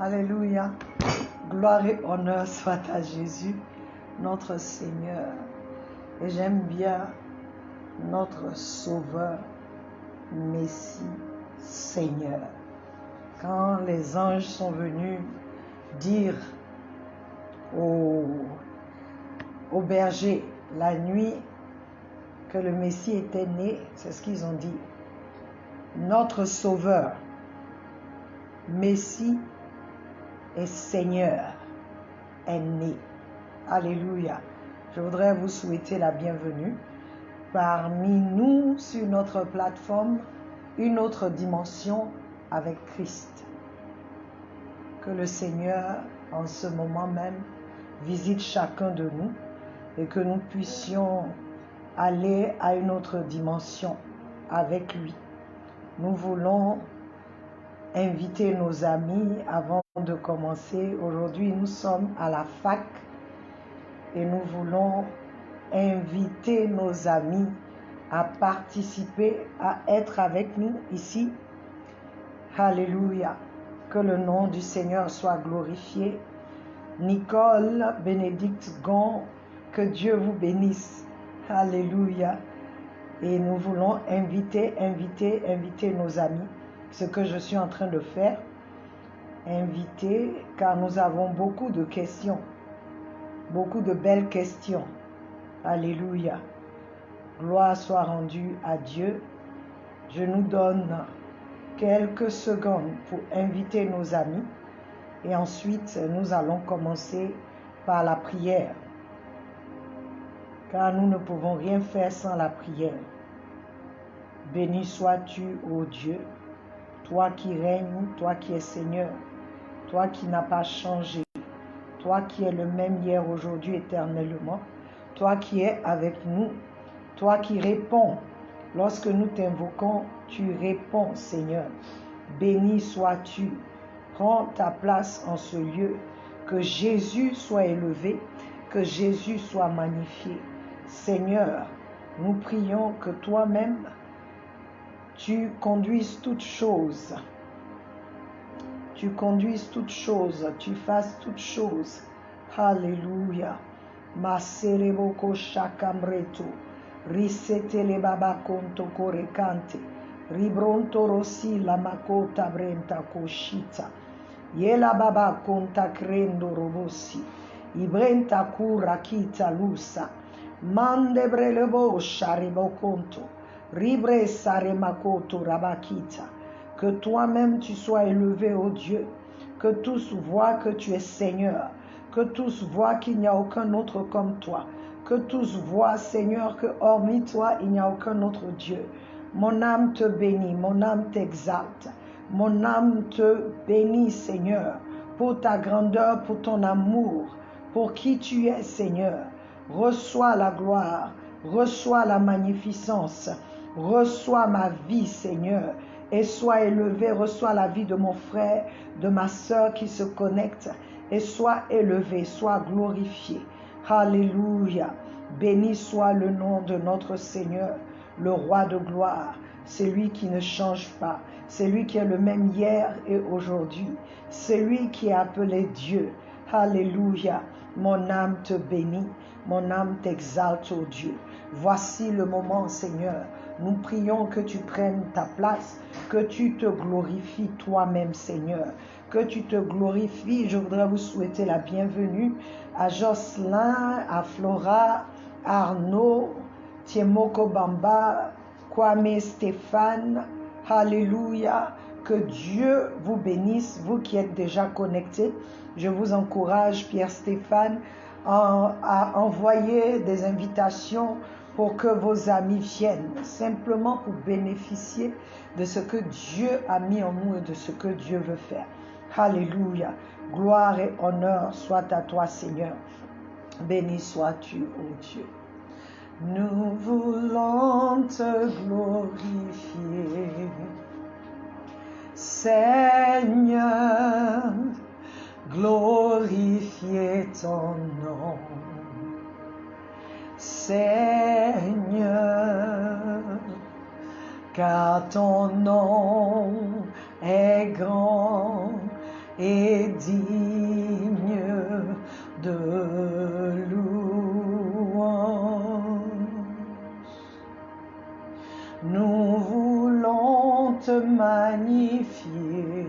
Alléluia. Gloire et honneur soit à Jésus, notre Seigneur. Et j'aime bien notre Sauveur, Messie, Seigneur. Quand les anges sont venus dire aux bergers la nuit que le Messie était né, c'est ce qu'ils ont dit. Notre Sauveur, Messie et Seigneur est né. Alléluia. Je voudrais vous souhaiter la bienvenue parmi nous sur notre plateforme, une autre dimension avec Christ. Que le Seigneur, en ce moment même, visite chacun de nous et que nous puissions aller à une autre dimension avec lui. Nous voulons inviter nos amis avant de commencer. Aujourd'hui, nous sommes à la fac et nous voulons inviter nos amis à participer, à être avec nous ici. Alléluia. Que le nom du Seigneur soit glorifié. Nicole, Bénédicte Gon, que Dieu vous bénisse. Alléluia. Et nous voulons inviter nos amis. Ce que je suis en train de faire, inviter, car nous avons beaucoup de questions, beaucoup de belles questions. Alléluia. Gloire soit rendue à Dieu. Je nous donne quelques secondes pour inviter nos amis et ensuite nous allons commencer par la prière, car nous ne pouvons rien faire sans la prière. Béni sois-tu, ô Dieu, toi qui règnes, toi qui es Seigneur, toi qui n'as pas changé, toi qui es le même hier, aujourd'hui, éternellement, toi qui es avec nous, toi qui réponds. Lorsque nous t'invoquons, tu réponds, Seigneur. Béni sois-tu. Prends ta place en ce lieu. Que Jésus soit élevé, que Jésus soit magnifié. Seigneur, nous prions que toi-même, tu conduises toutes choses. Tu conduises toutes choses, tu fasses toutes choses. Alléluia. Masereboko shakamreto. Risetele baba konto korekante. Ribronto rossi la makota brenta koshita. Yela baba konta krendo robossi. Ibrenta kura kita lusa. Mande brelebo sharibo konto. Ribre sare makoto rabakita. Que toi-même tu sois élevé, ô Dieu. Que tous voient que tu es Seigneur. Que tous voient qu'il n'y a aucun autre comme toi. Que tous voient, Seigneur, que hormis toi, il n'y a aucun autre Dieu. Mon âme te bénit, mon âme t'exalte. Mon âme te bénit, Seigneur, pour ta grandeur, pour ton amour, pour qui tu es, Seigneur. Reçois la gloire, reçois la magnificence, reçois ma vie, Seigneur. Et sois élevé, reçois la vie de mon frère, de ma sœur qui se connecte. Et sois élevé, sois glorifié. Alléluia. Béni soit le nom de notre Seigneur, le roi de gloire. C'est lui qui ne change pas. C'est lui qui est le même hier et aujourd'hui. C'est lui qui est appelé Dieu. Alléluia. Mon âme te bénit. Mon âme t'exalte, ô Dieu. Voici le moment, Seigneur. Nous prions que tu prennes ta place, que tu te glorifies toi-même, Seigneur. Que tu te glorifies. Je voudrais vous souhaiter la bienvenue à Jocelyn, à Flora, Arnaud, Tiemoko Bamba, Kwame Stéphane. Alléluia. Que Dieu vous bénisse, vous qui êtes déjà connectés. Je vous encourage, Pierre Stéphane, à envoyer des invitations pour que vos amis viennent, simplement pour bénéficier de ce que Dieu a mis en nous et de ce que Dieu veut faire. Alléluia. Gloire et honneur soit à toi, Seigneur. Béni sois-tu, ô Dieu. Nous voulons te glorifier, Seigneur, glorifier ton nom. Seigneur, car ton nom est grand et digne de louange. Nous voulons te magnifier,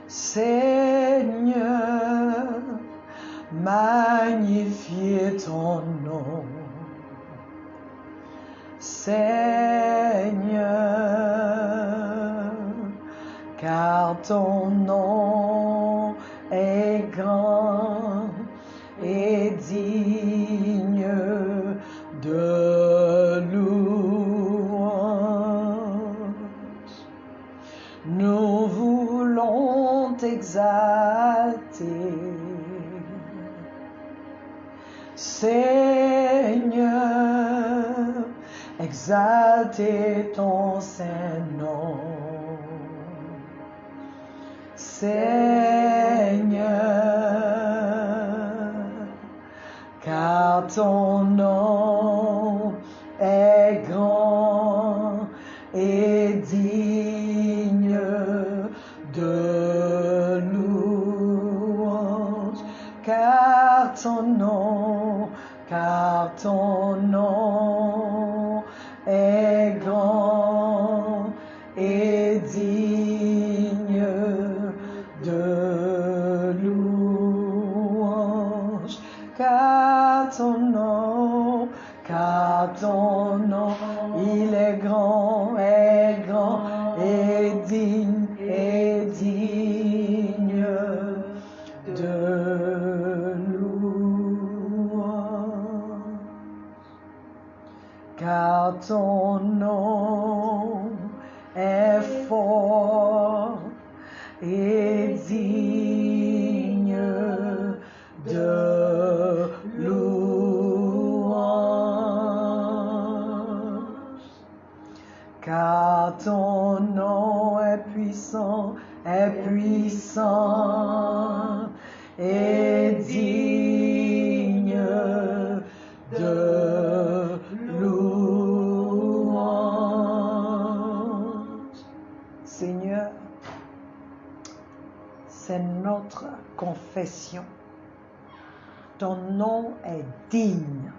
Seigneur, magnifier ton nom. Seigneur, car ton nom est grand et digne de louange. Nous voulons t'exalter, Seigneur, exalter ton Saint-Nom. Seigneur, car ton nom est grand et digne de louange, car ton nom est grand et digne de louange, car ton nom, il est grand et digne de louange, car ton nom est fort et digne de louange, car ton nom est puissant et digne de louange. Seigneur, c'est notre confession. Ton nom est digne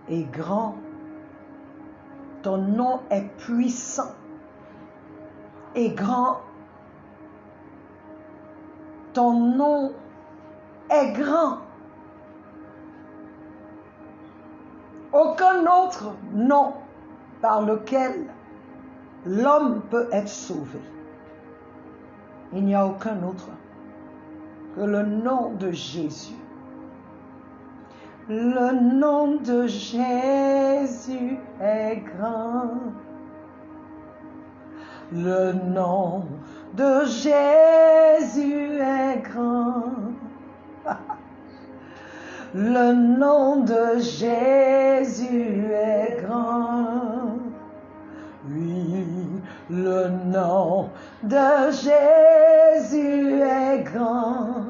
et grand. Ton nom est puissant et grand. Ton nom est grand. Aucun autre nom par lequel l'homme peut être sauvé. Il n'y a aucun autre que le nom de Jésus. Le nom de Jésus est grand. Le nom de Jésus est grand. Le nom de Jésus est grand. Oui, le nom de Jésus est grand.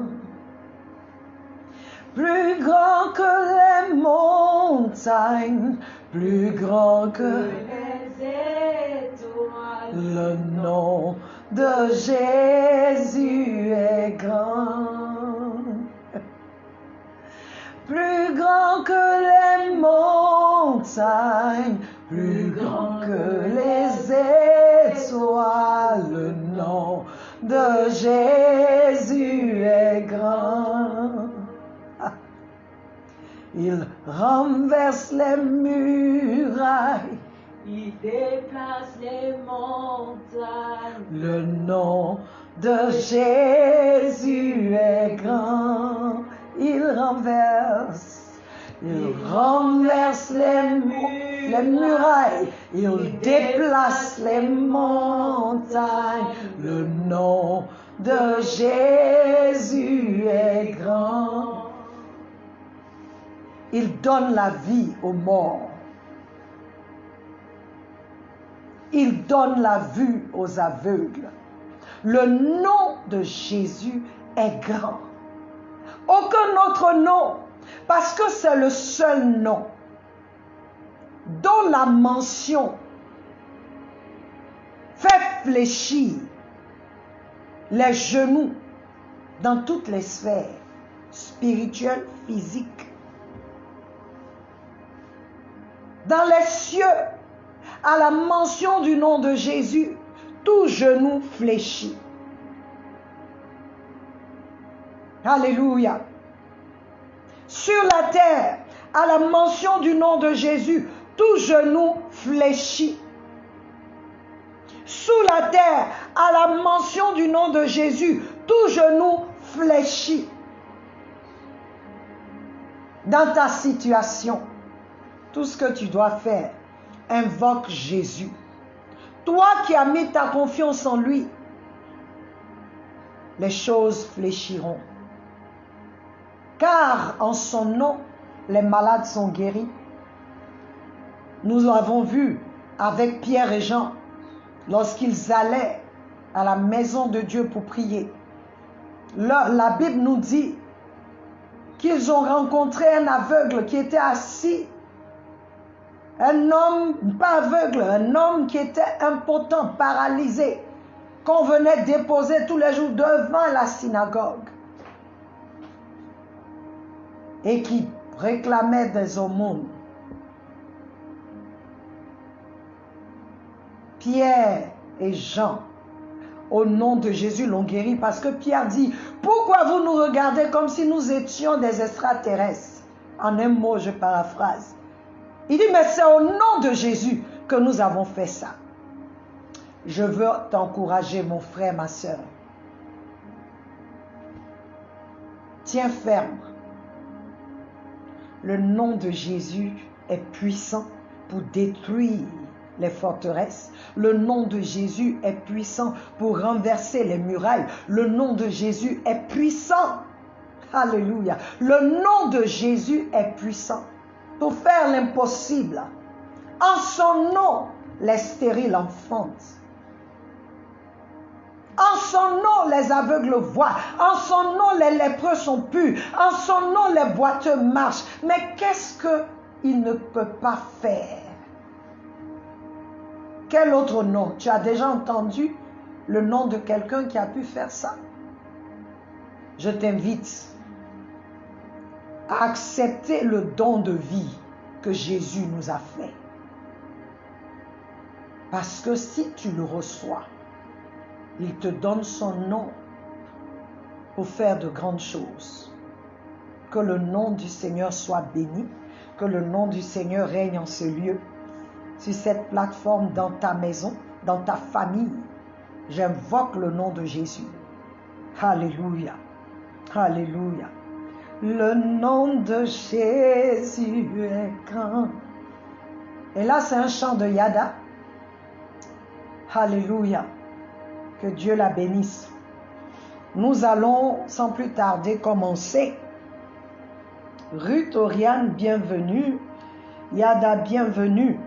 Plus grand que les montagnes, plus grand que les étoiles. Le nom de Jésus est grand. Plus grand que les montagnes, plus grand que les étoiles. Le nom de Jésus est grand. Il renverse les murailles. Il déplace les montagnes. Le nom de Jésus est grand. Il renverse les murailles. Il déplace les montagnes. Le nom de Jésus est grand. Il donne la vie aux morts. Il donne la vue aux aveugles. Le nom de Jésus est grand. Aucun autre nom, parce que c'est le seul nom dont la mention fait fléchir les genoux dans toutes les sphères, spirituelles, physiques. Dans les cieux, à la mention du nom de Jésus, tout genou fléchit. Alléluia. Sur la terre, à la mention du nom de Jésus, tout genou fléchit. Sous la terre, à la mention du nom de Jésus, tout genou fléchit. Dans ta situation, tout ce que tu dois faire, invoque Jésus. Toi qui as mis ta confiance en lui, les choses fléchiront. Car en son nom, les malades sont guéris. Nous l'avons vu avec Pierre et Jean, lorsqu'ils allaient à la maison de Dieu pour prier. La Bible nous dit qu'ils ont rencontré un aveugle qui était assis. Un homme, pas aveugle, un homme qui était impotent, paralysé, qu'on venait déposer tous les jours devant la synagogue. Et qui réclamait des aumônes. Pierre et Jean, au nom de Jésus, l'ont guéri parce que Pierre dit, pourquoi vous nous regardez comme si nous étions des extraterrestres? En un mot, je paraphrase. Il dit, mais c'est au nom de Jésus que nous avons fait ça. Je veux t'encourager, mon frère, ma soeur. Tiens ferme. Le nom de Jésus est puissant pour détruire les forteresses. Le nom de Jésus est puissant pour renverser les murailles. Le nom de Jésus est puissant. Alléluia. Le nom de Jésus est puissant pour faire l'impossible. En son nom, les stériles enfantent. En son nom, les aveugles voient. En son nom, les lépreux sont purs. En son nom, les boiteux marchent. Mais qu'est-ce qu'il ne peut pas faire? Quel autre nom? Tu as déjà entendu le nom de quelqu'un qui a pu faire ça? Je t'invite à accepter le don de vie que Jésus nous a fait. Parce que si tu le reçois, il te donne son nom pour faire de grandes choses. Que le nom du Seigneur soit béni, que le nom du Seigneur règne en ce lieu, sur cette plateforme, dans ta maison, dans ta famille. J'invoque le nom de Jésus. Alléluia. Alléluia. Le nom de Jésus est grand. Et là, c'est un chant de Yada. Alléluia. Que Dieu la bénisse. Nous allons sans plus tarder commencer. Ruth Oriane, bienvenue. Yada, bienvenue.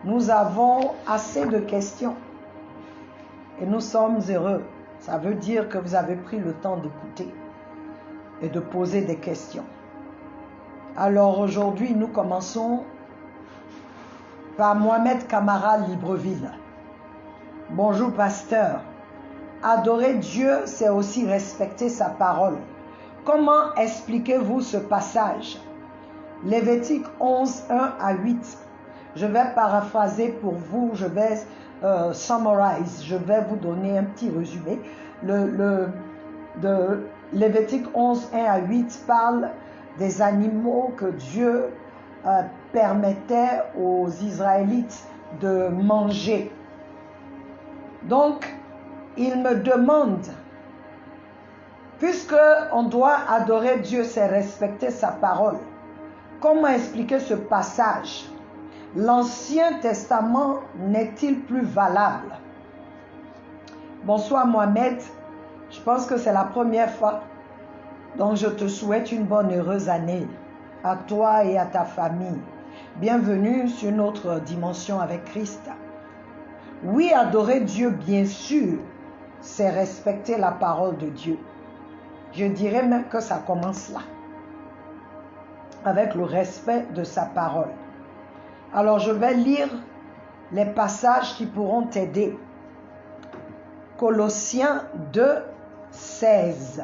Nous avons assez de questions. Et nous sommes heureux. Ça veut dire que vous avez pris le temps d'écouter et de poser des questions. Alors aujourd'hui, nous commençons par Mohamed Camara Libreville. Bonjour pasteur. Adorer Dieu, c'est aussi respecter sa parole. Comment expliquez-vous ce passage? Lévitique 11, 1 à 8. Je vais paraphraser pour vous, je vais summarize, je vais vous donner un petit résumé. De Lévitique 11, 1 à 8 parle des animaux que Dieu permettait aux Israélites de manger. Donc, il me demande, puisque on doit adorer Dieu, c'est respecter sa parole, comment expliquer ce passage? L'Ancien Testament n'est-il plus valable? Bonsoir Mohamed, je pense que c'est la première fois, donc je te souhaite une bonne heureuse année à toi et à ta famille. Bienvenue sur notre dimension avec Christ. Oui, adorer Dieu, bien sûr, c'est respecter la parole de Dieu. Je dirais même que ça commence là, avec le respect de sa parole. Alors, je vais lire les passages qui pourront t'aider. Colossiens 2, 16.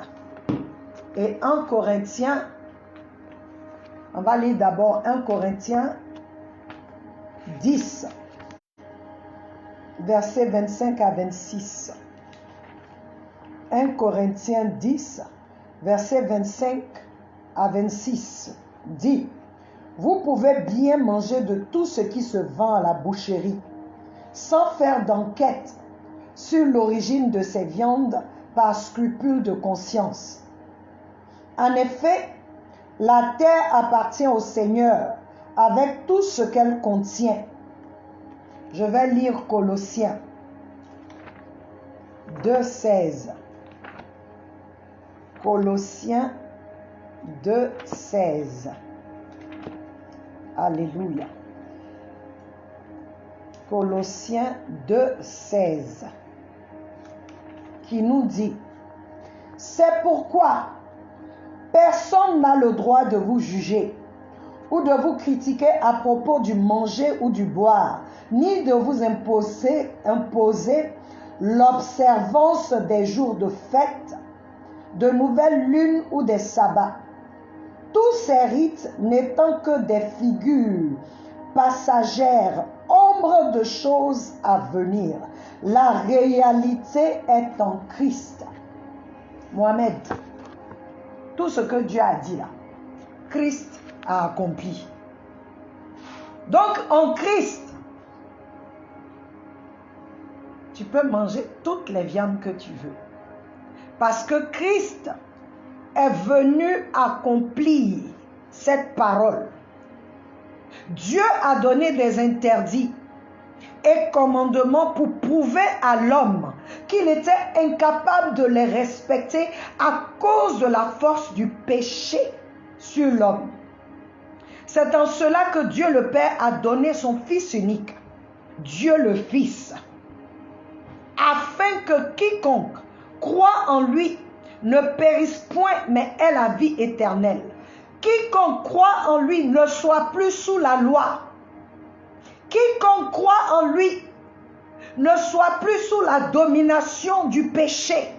Et 1 Corinthiens, on va lire d'abord 1 Corinthiens 10, versets 25 à 26. 1 Corinthiens 10, versets 25 à 26 dit: vous pouvez bien manger de tout ce qui se vend à la boucherie, sans faire d'enquête sur l'origine de ces viandes par scrupule de conscience. En effet, la terre appartient au Seigneur avec tout ce qu'elle contient. Je vais lire Colossiens 2, 16. Colossiens 2, 16. Alléluia. Colossiens 2, 16. Qui nous dit: c'est pourquoi personne n'a le droit de vous juger ou de vous critiquer à propos du manger ou du boire, ni de vous imposer l'observance des jours de fête, de nouvelles lunes ou des sabbats. Tous ces rites n'étant que des figures passagères, ombres de choses à venir. La réalité est en Christ. Mohamed, tout ce que Dieu a dit là, Christ a accompli. Donc en Christ, tu peux manger toutes les viandes que tu veux. Parce que Christ est venu accomplir cette parole. Dieu a donné des interdits et commandements pour prouver à l'homme qu'il était incapable de les respecter à cause de la force du péché sur l'homme. C'est en cela que Dieu le Père a donné son Fils unique, Dieu le Fils, afin que quiconque croit en lui ne périsse point, mais ait la vie éternelle. Quiconque croit en lui ne soit plus sous la loi. Quiconque croit en lui ne soit plus sous la domination du péché.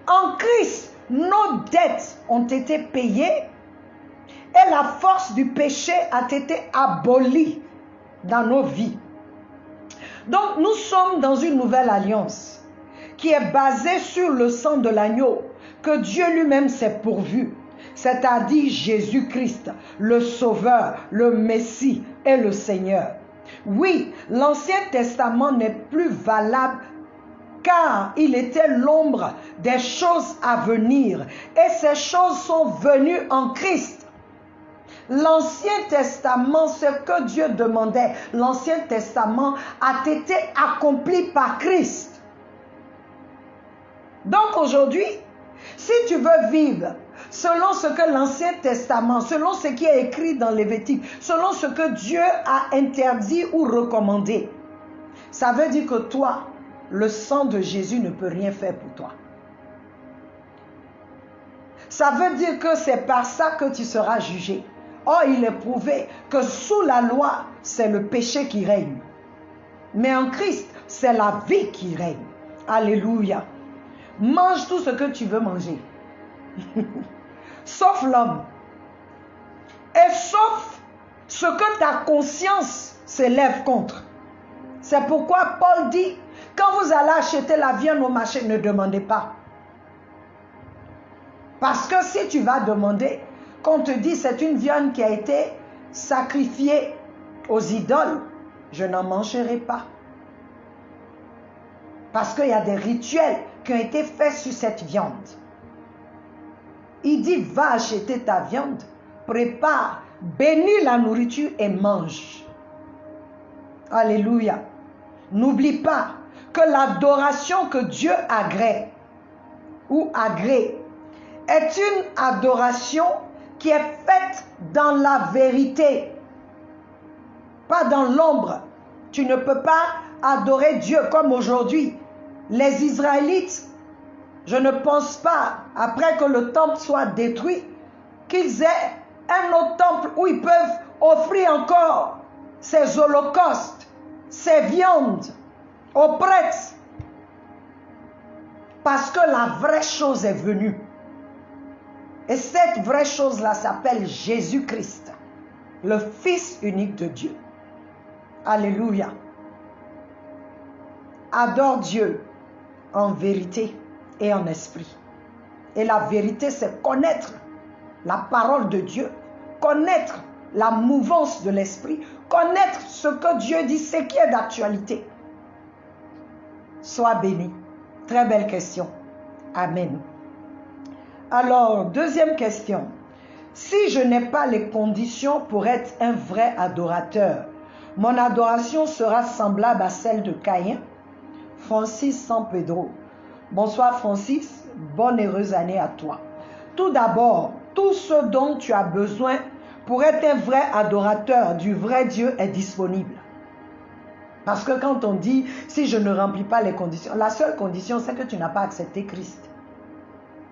En Christ, nos dettes ont été payées et la force du péché a été abolie dans nos vies. Donc nous sommes dans une nouvelle alliance qui est basée sur le sang de l'agneau que Dieu lui-même s'est pourvu, c'est-à-dire Jésus-Christ, le Sauveur, le Messie et le Seigneur. Oui, l'Ancien Testament n'est plus valable car il était l'ombre des choses à venir et ces choses sont venues en Christ. L'Ancien Testament, ce que Dieu demandait, l'Ancien Testament a été accompli par Christ. Donc aujourd'hui, si tu veux vivre selon ce que l'Ancien Testament, selon ce qui est écrit dans Lévitique, selon ce que Dieu a interdit ou recommandé, ça veut dire que toi, le sang de Jésus ne peut rien faire pour toi. Ça veut dire que c'est par ça que tu seras jugé. Or, il est prouvé que sous la loi, c'est le péché qui règne. Mais en Christ, c'est la vie qui règne. Alléluia. Mange tout ce que tu veux manger. Sauf l'homme. Et sauf ce que ta conscience s'élève contre. C'est pourquoi Paul dit, quand vous allez acheter la viande au marché, ne demandez pas. Parce que si tu vas demander, qu'on te dit c'est une viande qui a été sacrifiée aux idoles, je n'en mangerai pas. Parce qu'il y a des rituels qui ont été faits sur cette viande. Il dit, va acheter ta viande, prépare, bénis la nourriture et mange. Alléluia. N'oublie pas que l'adoration que Dieu agrée ou agrée est une adoration qui est faite dans la vérité, pas dans l'ombre. Tu ne peux pas adorer Dieu comme aujourd'hui. Les Israélites, je ne pense pas, après que le temple soit détruit, qu'ils aient un autre temple où ils peuvent offrir encore ces holocaustes, ces viandes aux prêtres. Parce que la vraie chose est venue. Et cette vraie chose-là s'appelle Jésus-Christ, le Fils unique de Dieu. Alléluia. Adore Dieu en vérité et en esprit. Et la vérité, c'est connaître la parole de Dieu, connaître la mouvance de l'esprit, connaître ce que Dieu dit, ce qui est d'actualité. Sois béni. Très belle question. Amen. Alors, deuxième question. Si je n'ai pas les conditions pour être un vrai adorateur, mon adoration sera semblable à celle de Caïn. Francis San Pedro. Bonsoir Francis, bonne heureuse année à toi. Tout d'abord, tout ce dont tu as besoin pour être un vrai adorateur du vrai Dieu est disponible. Parce que quand on dit, si je ne remplis pas les conditions, la seule condition, c'est que tu n'as pas accepté Christ.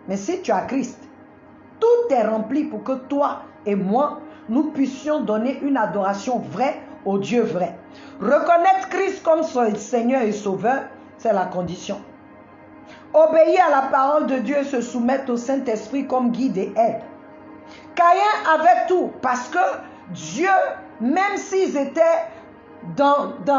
Mais si tu as Christ, tout est rempli pour que toi et moi, nous puissions donner une adoration vraie au Dieu vrai. Reconnaître Christ comme son Seigneur et Sauveur, c'est la condition. Obéir à la parole de Dieu et se soumettre au Saint-Esprit comme guide et aide. Caïn avait tout parce que Dieu, même s'ils étaient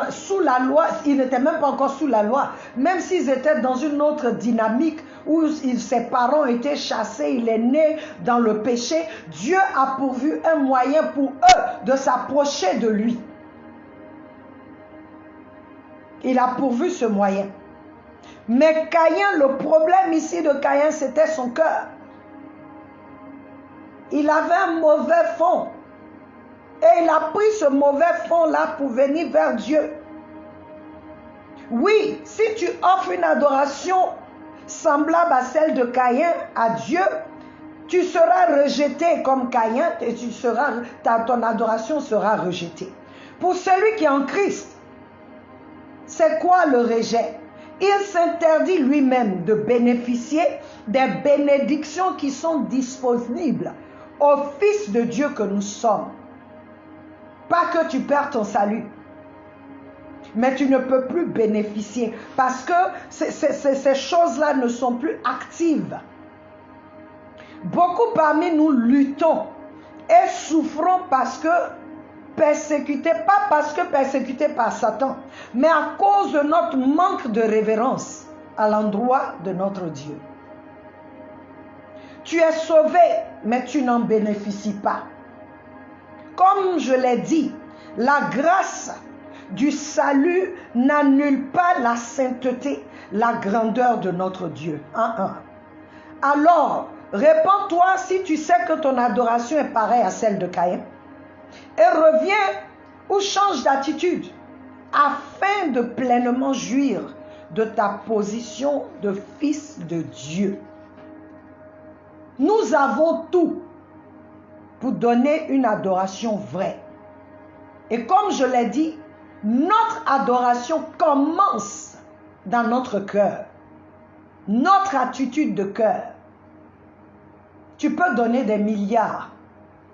sous la loi, ils n'étaient même pas encore sous la loi, même s'ils étaient dans une autre dynamique où ses parents étaient chassés, il est né dans le péché, Dieu a pourvu un moyen pour eux de s'approcher de lui. Il a pourvu ce moyen. Mais Caïn, le problème ici de Caïn, c'était son cœur. Il avait un mauvais fond. Et il a pris ce mauvais fond-là pour venir vers Dieu. Oui, si tu offres une adoration semblable à celle de Caïn à Dieu, tu seras rejeté comme Caïn et ton adoration sera rejetée. Pour celui qui est en Christ, c'est quoi le rejet? Il s'interdit lui-même de bénéficier des bénédictions qui sont disponibles au Fils de Dieu que nous sommes. Pas que tu perds ton salut, mais tu ne peux plus bénéficier parce que ces choses-là ne sont plus actives. Beaucoup parmi nous luttons et souffrons parce que persécutés, pas parce que persécutés par Satan, mais à cause de notre manque de révérence à l'endroit de notre Dieu. Tu es sauvé, mais tu n'en bénéficies pas. Comme je l'ai dit, la grâce du salut n'annule pas la sainteté, la grandeur de notre Dieu. Alors, répands-toi si tu sais que ton adoration est pareille à celle de Caïn. Et reviens ou change d'attitude afin de pleinement jouir de ta position de fils de Dieu. Nous avons tout pour donner une adoration vraie. Et comme je l'ai dit, notre adoration commence dans notre cœur, notre attitude de cœur. Tu peux donner des milliards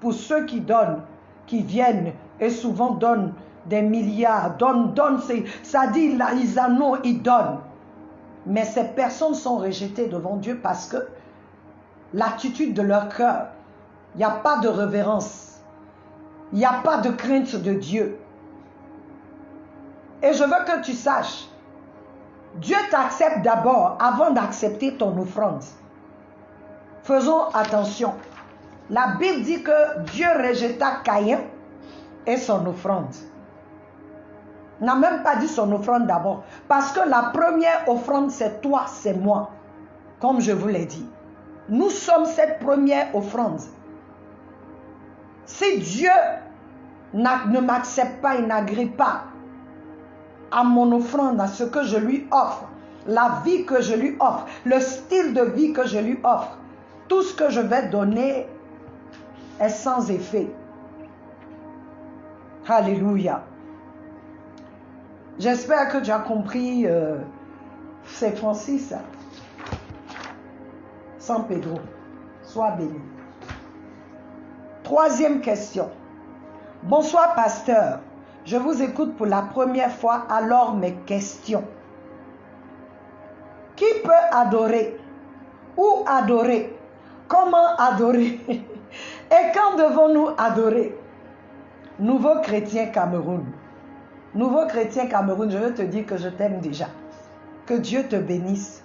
pour ceux qui donnent, qui viennent et souvent donnent des milliards, ça dit là, ils en ont, ils donnent. Mais ces personnes sont rejetées devant Dieu parce que l'attitude de leur cœur, il n'y a pas de révérence, il n'y a pas de crainte de Dieu. Et je veux que tu saches, Dieu t'accepte d'abord avant d'accepter ton offrande. Faisons attention. La Bible dit que Dieu rejeta Caïn et son offrande. Il n'a même pas dit son offrande d'abord. Parce que la première offrande, c'est toi, c'est moi. Comme je vous l'ai dit. Nous sommes cette première offrande. Si Dieu ne m'accepte pas, il n'agrippe pas à mon offrande, à ce que je lui offre, la vie que je lui offre, le style de vie que je lui offre, tout ce que je vais donner est sans effet. Alléluia. J'espère que tu as compris. C'est Francis San Pedro. Sois béni. Troisième question. Bonsoir pasteur. Je vous écoute pour la première fois, alors mes questions. Qui peut adorer? Où adorer? Comment adorer? Et quand devons-nous adorer? Nouveau chrétien Cameroun. Nouveau chrétien Cameroun, je veux te dire que je t'aime déjà. Que Dieu te bénisse.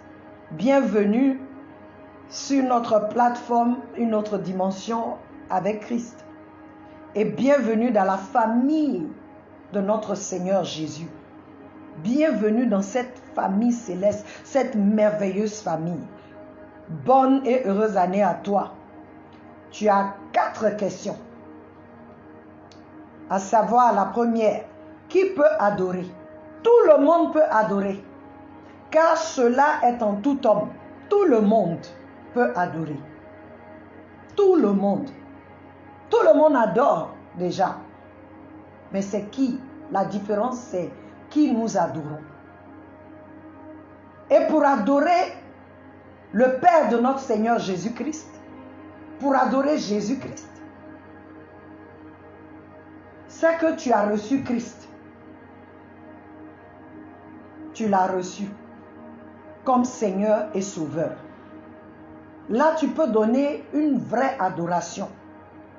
Bienvenue sur notre plateforme, une autre dimension avec Christ. Et bienvenue dans la famille de notre Seigneur Jésus. Bienvenue dans cette famille céleste, cette merveilleuse famille. Bonne et heureuse année à toi. Tu as 4 questions. À savoir la première, qui peut adorer? Tout le monde peut adorer, car cela est en tout homme. Tout le monde peut adorer. Tout le monde. Tout le monde adore déjà. Mais c'est qui? La différence, c'est qui nous adorons. Et pour adorer le Père de notre Seigneur Jésus-Christ, pour adorer Jésus-Christ, c'est que tu as reçu Christ. Tu l'as reçu comme Seigneur et Sauveur. Là, tu peux donner une vraie adoration,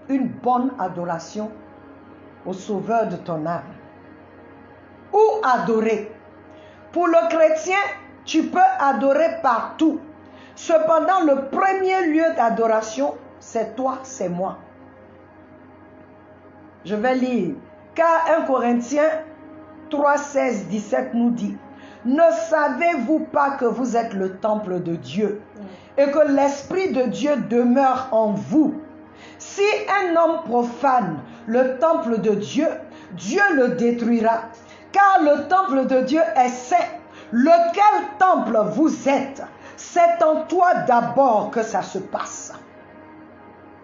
une bonne adoration au Sauveur de ton âme. Où adorer? Pour le chrétien, tu peux adorer partout. Cependant, le premier lieu d'adoration, c'est toi, c'est moi. Je vais lire. Car 1 Corinthiens 3, 16, 17 nous dit: ne savez-vous pas que vous êtes le temple de Dieu et que l'Esprit de Dieu demeure en vous? Si un homme profane le temple de Dieu, Dieu le détruira. Car le temple de Dieu est saint. Lequel temple vous êtes? C'est en toi d'abord que ça se passe.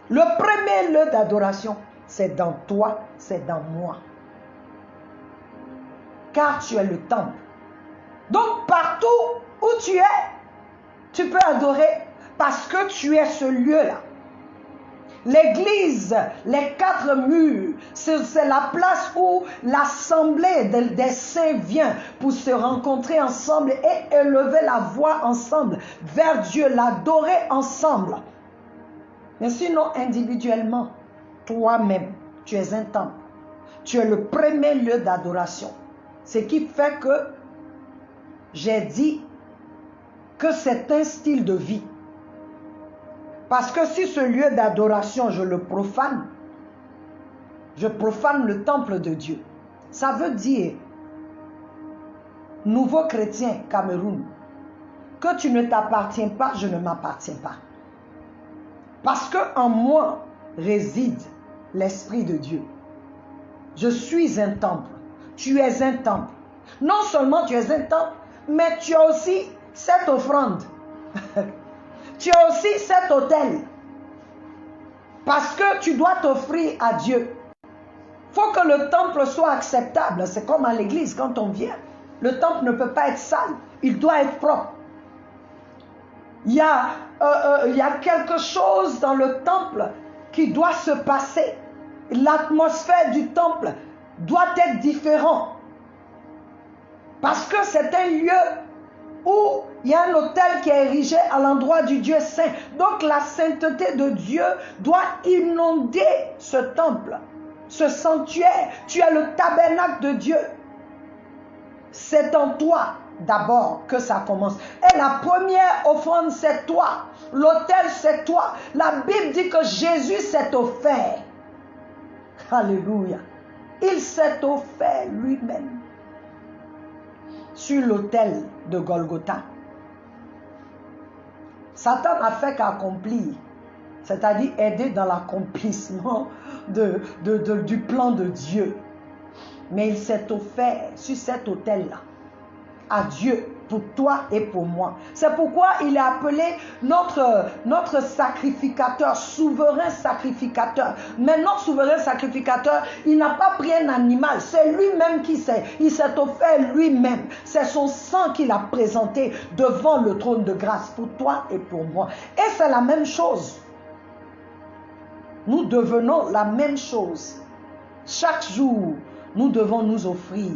Le premier lieu d'adoration, c'est dans toi, c'est dans moi. Car tu es le temple. Donc partout où tu es, tu peux adorer parce que tu es ce lieu-là. L'église, les 4 murs, c'est la place où l'assemblée des saints vient pour se rencontrer ensemble et élever la voix ensemble vers Dieu, l'adorer ensemble. Mais sinon, individuellement, toi-même, tu es un temple. Tu es le premier lieu d'adoration. Ce qui fait que j'ai dit que c'est un style de vie. Parce que si ce lieu d'adoration, je le profane, je profane le temple de Dieu. Ça veut dire, nouveau chrétien Cameroun, que tu ne t'appartiens pas, je ne m'appartiens pas. Parce qu'en moi réside l'Esprit de Dieu. Je suis un temple. Tu es un temple. Non seulement tu es un temple, mais tu as aussi cette offrande. Tu as aussi cet autel. Parce que tu dois t'offrir à Dieu. Il faut que le temple soit acceptable. C'est comme à l'église quand on vient. Le temple ne peut pas être sale. Il doit être propre. Il y a quelque chose dans le temple qui doit se passer. L'atmosphère du temple doit être différente. Parce que c'est un lieu où il y a un autel qui est érigé à l'endroit du Dieu saint. Donc la sainteté de Dieu doit inonder ce temple, ce sanctuaire. Tu es le tabernacle de Dieu. C'est en toi d'abord que ça commence. Et la première offrande, c'est toi. L'autel, c'est toi. La Bible dit que Jésus s'est offert. Alléluia. Il s'est offert lui-même sur l'autel de Golgotha. Satan n'a fait qu'accomplir, c'est-à-dire aider dans l'accomplissement du plan de Dieu. Mais il s'est offert sur cet autel-là à Dieu pour toi et pour moi. C'est pourquoi il est appelé notre sacrificateur, souverain sacrificateur. Mais notre souverain sacrificateur, il n'a pas pris un animal, c'est lui-même qui s'est offert lui-même. C'est son sang qu'il a présenté devant le trône de grâce pour toi et pour moi. Et c'est la même chose. Nous devenons la même chose. Chaque jour, nous devons nous offrir.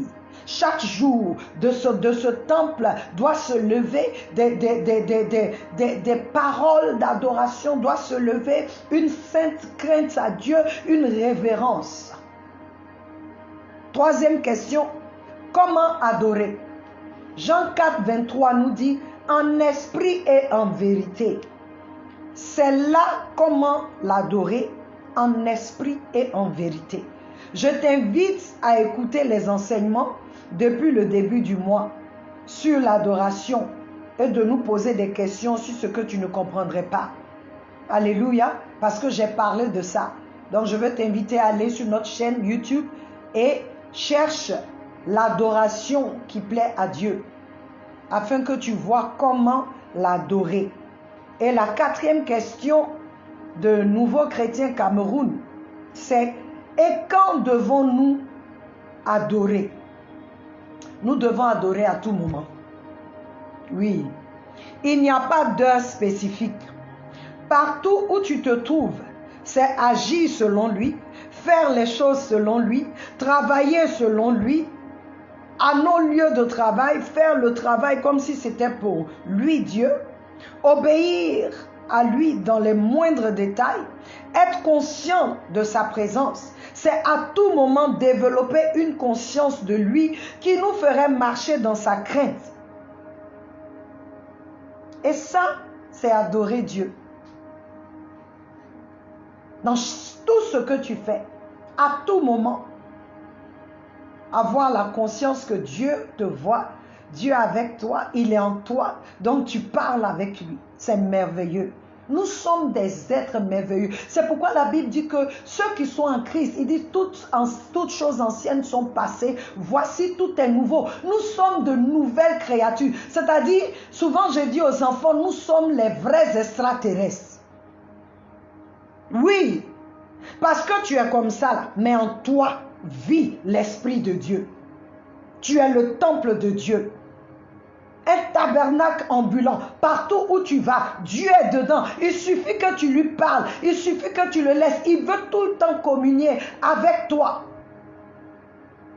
Chaque jour de ce temple doit se lever des paroles d'adoration, doit se lever une sainte crainte à Dieu, une révérence. Troisième question, comment adorer? Jean 4, 23 nous dit, en esprit et en vérité. C'est là comment l'adorer, en esprit et en vérité. Je t'invite à écouter les enseignements depuis le début du mois sur l'adoration et de nous poser des questions sur ce que tu ne comprendrais pas. Alléluia, parce que j'ai parlé de ça. Donc je veux t'inviter à aller sur notre chaîne YouTube et cherche l'adoration qui plaît à Dieu, afin que tu vois comment l'adorer. Et la quatrième question de Nouveau Chrétien Cameroun, c'est « Et quand devons-nous adorer ?» Nous devons adorer à tout moment. Oui, il n'y a pas d'heure spécifique. Partout où tu te trouves, c'est agir selon lui, faire les choses selon lui, travailler selon lui, à nos lieux de travail, faire le travail comme si c'était pour lui Dieu, obéir à lui dans les moindres détails, être conscient de sa présence. C'est à tout moment développer une conscience de lui qui nous ferait marcher dans sa crainte. Et ça, c'est adorer Dieu. Dans tout ce que tu fais, à tout moment, avoir la conscience que Dieu te voit, Dieu est avec toi, il est en toi, donc tu parles avec lui. C'est merveilleux. Nous sommes des êtres merveilleux. C'est pourquoi la Bible dit que ceux qui sont en Christ, il dit toutes choses anciennes sont passées, voici tout est nouveau. Nous sommes de nouvelles créatures. C'est-à-dire, souvent je dis aux enfants, nous sommes les vrais extraterrestres. Oui, parce que tu es comme ça là, mais en toi vit l'Esprit de Dieu. Tu es le temple de Dieu. Un tabernacle ambulant. Partout où tu vas, Dieu est dedans. Il suffit que tu lui parles. Il suffit que tu le laisses. Il veut tout le temps communier avec toi.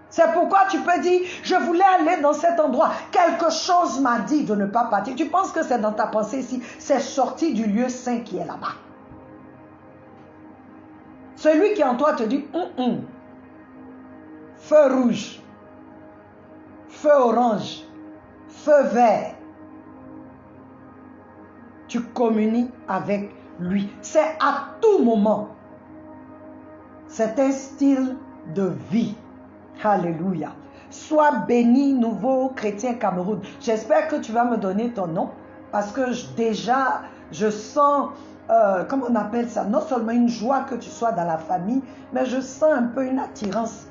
C'est pourquoi tu peux dire, je voulais aller dans cet endroit. Quelque chose m'a dit de ne pas partir. Tu penses que c'est dans ta pensée ici. C'est sorti du lieu saint qui est là-bas. Celui qui est en toi te dit, feu rouge, feu orange, feu vert. Tu communies avec lui. C'est à tout moment. C'est un style de vie. Alléluia. Sois béni, Nouveau Chrétien Cameroun. J'espère que tu vas me donner ton nom parce que déjà, je sens, comment on appelle ça, non seulement une joie que tu sois dans la famille, mais je sens un peu une attirance.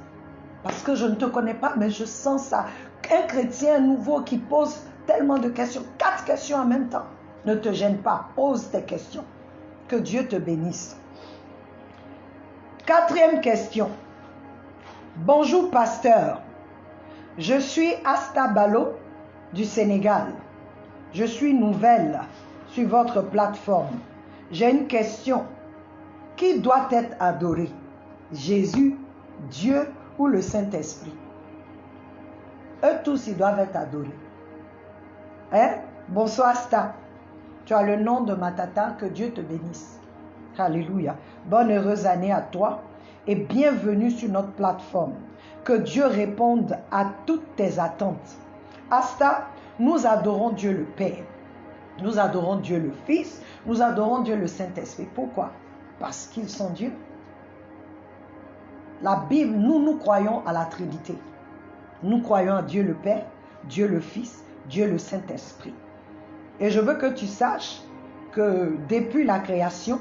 Parce que je ne te connais pas, mais je sens ça. Un chrétien nouveau qui pose tellement de questions, 4 questions en même temps. Ne te gêne pas, pose tes questions. Que Dieu te bénisse. 4e question. Bonjour pasteur. Je suis Asta Balo du Sénégal. Je suis nouvelle sur votre plateforme. J'ai une question. Qui doit être adoré? Jésus, Dieu ou le Saint-Esprit? Eux tous, ils doivent être adorés. Hein? Bonsoir Asta. Tu as le nom de ma tata, que Dieu te bénisse. Alléluia. Bonne heureuse année à toi et bienvenue sur notre plateforme. Que Dieu réponde à toutes tes attentes. Asta, nous adorons Dieu le Père. Nous adorons Dieu le Fils. Nous adorons Dieu le Saint-Esprit. Pourquoi? Parce qu'ils sont Dieu. La Bible, nous croyons à la Trinité. Nous croyons à Dieu le Père, Dieu le Fils, Dieu le Saint-Esprit. Et je veux que tu saches que depuis la création,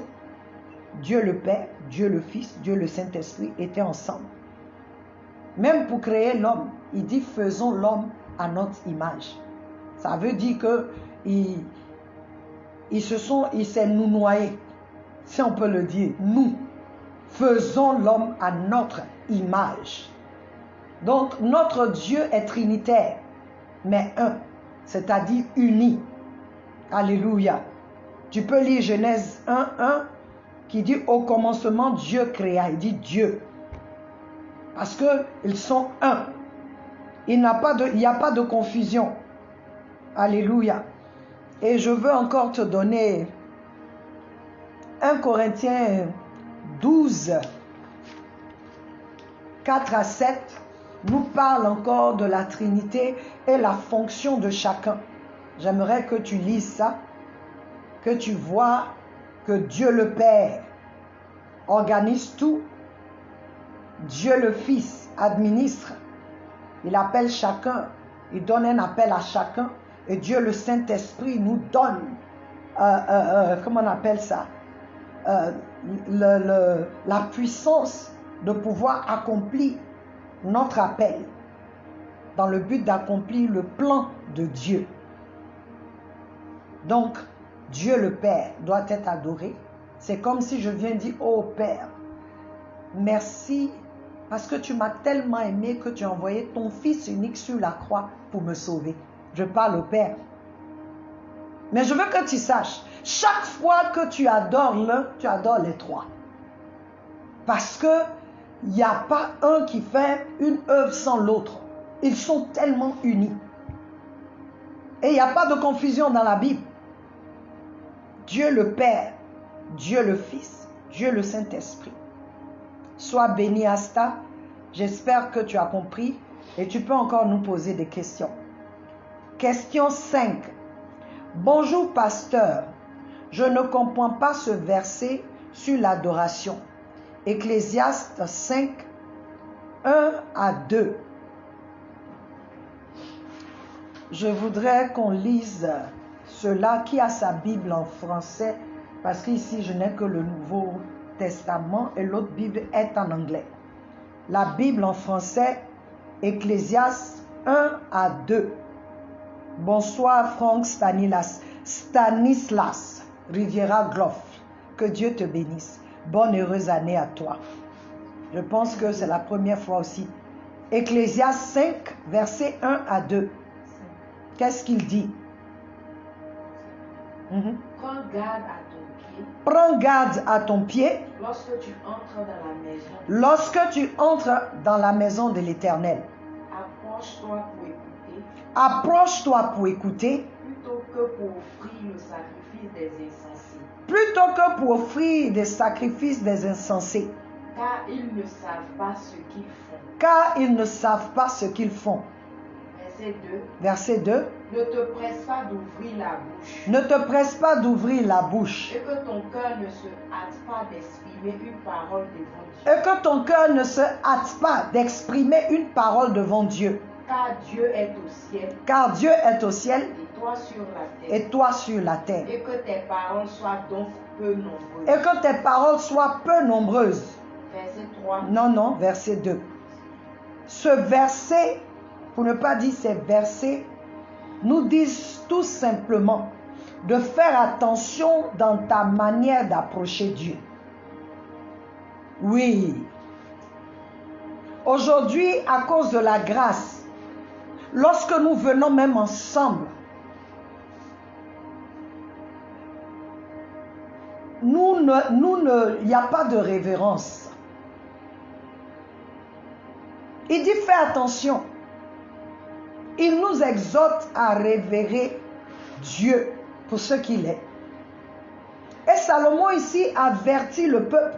Dieu le Père, Dieu le Fils, Dieu le Saint-Esprit étaient ensemble. Même pour créer l'homme, il dit faisons l'homme à notre image. Ça veut dire que il s'est nous noyé, si on peut le dire, nous. Faisons l'homme à notre image. Donc, notre Dieu est trinitaire, mais un, c'est-à-dire uni. Alléluia. Tu peux lire Genèse 1:1 qui dit au commencement Dieu créa. Il dit Dieu. Parce qu'ils sont un. Il n'y a pas de confusion. Alléluia. Et je veux encore te donner 1 Corinthiens 12, 4 à 7, nous parle encore de la Trinité et la fonction de chacun. J'aimerais que tu lises ça, que tu vois que Dieu le Père organise tout, Dieu le Fils administre, il appelle chacun, il donne un appel à chacun, et Dieu le Saint-Esprit nous donne, comment on appelle ça, la puissance de pouvoir accomplir notre appel dans le but d'accomplir le plan de Dieu. Donc, Dieu le Père doit être adoré. C'est comme si je viens dire, oh Père, merci parce que tu m'as tellement aimé que tu as envoyé ton Fils unique sur la croix pour me sauver. Je parle au Père. Mais je veux que tu saches, chaque fois que tu adores l'un, tu adores les trois. Parce que il n'y a pas un qui fait une œuvre sans l'autre. Ils sont tellement unis. Et il n'y a pas de confusion dans la Bible. Dieu le Père, Dieu le Fils, Dieu le Saint-Esprit. Sois béni, Asta. J'espère que tu as compris et tu peux encore nous poser des questions. Question 5. Bonjour, pasteur. Je ne comprends pas ce verset sur l'adoration. Ecclésiaste 5, 1 à 2. Je voudrais qu'on lise cela. Qui a sa Bible en français? Parce qu'ici, je n'ai que le Nouveau Testament et l'autre Bible est en anglais. La Bible en français, Ecclésiaste 1 à 2. Bonsoir Franck Stanislas Riviera Gloff. Que Dieu te bénisse. Bonne heureuse année à toi. Je pense que c'est la première fois aussi. Ecclésiaste 5, versets 1 à 2. Qu'est-ce qu'il dit? Prends garde à ton pied. Prends garde à ton pied. Lorsque tu entres dans la maison. Lorsque tu entres dans la maison de l'Éternel. Approche-toi pour écouter. Approche-toi pour écouter. Plutôt que pour offrir le sacrifice des insensés. Plutôt que pour offrir des sacrifices des insensés. Car ils ne savent pas ce qu'ils font. Car ils ne savent pas ce qu'ils font. Verset 2. Verset 2. Ne te presse pas d'ouvrir la bouche. Ne te presse pas d'ouvrir la bouche. Et que ton cœur ne se hâte pas d'exprimer une parole devant Dieu. Et que ton cœur ne se hâte pas d'exprimer une parole devant Dieu. Car Dieu est au ciel. Car Dieu est au ciel. Et toi sur la terre. Et toi sur la terre. Et que tes paroles soient donc peu nombreuses. Et que tes paroles soient peu nombreuses. Verset 3. Non, verset 2. Ce verset, pour ne pas dire ces versets, nous disent tout simplement de faire attention dans ta manière d'approcher Dieu. Oui. Aujourd'hui, à cause de la grâce, lorsque nous venons même ensemble, il n'y a pas de révérence. Il dit fais attention. Il nous exhorte à révérer Dieu pour ce qu'il est. Et Salomon ici avertit le peuple,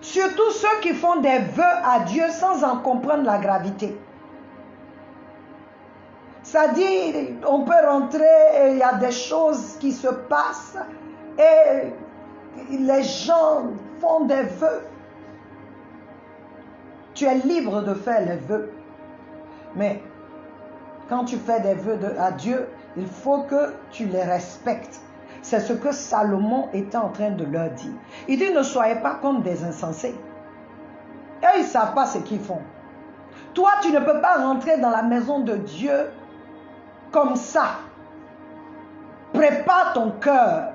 surtout ceux qui font des vœux à Dieu sans en comprendre la gravité. Ça dit, on peut rentrer et il y a des choses qui se passent et les gens font des vœux. Tu es libre de faire les vœux. Mais quand tu fais des vœux à Dieu, il faut que tu les respectes. C'est ce que Salomon était en train de leur dire. Il dit, ne soyez pas comme des insensés. Et ils ne savent pas ce qu'ils font. Toi, tu ne peux pas rentrer dans la maison de Dieu comme ça. Prépare ton cœur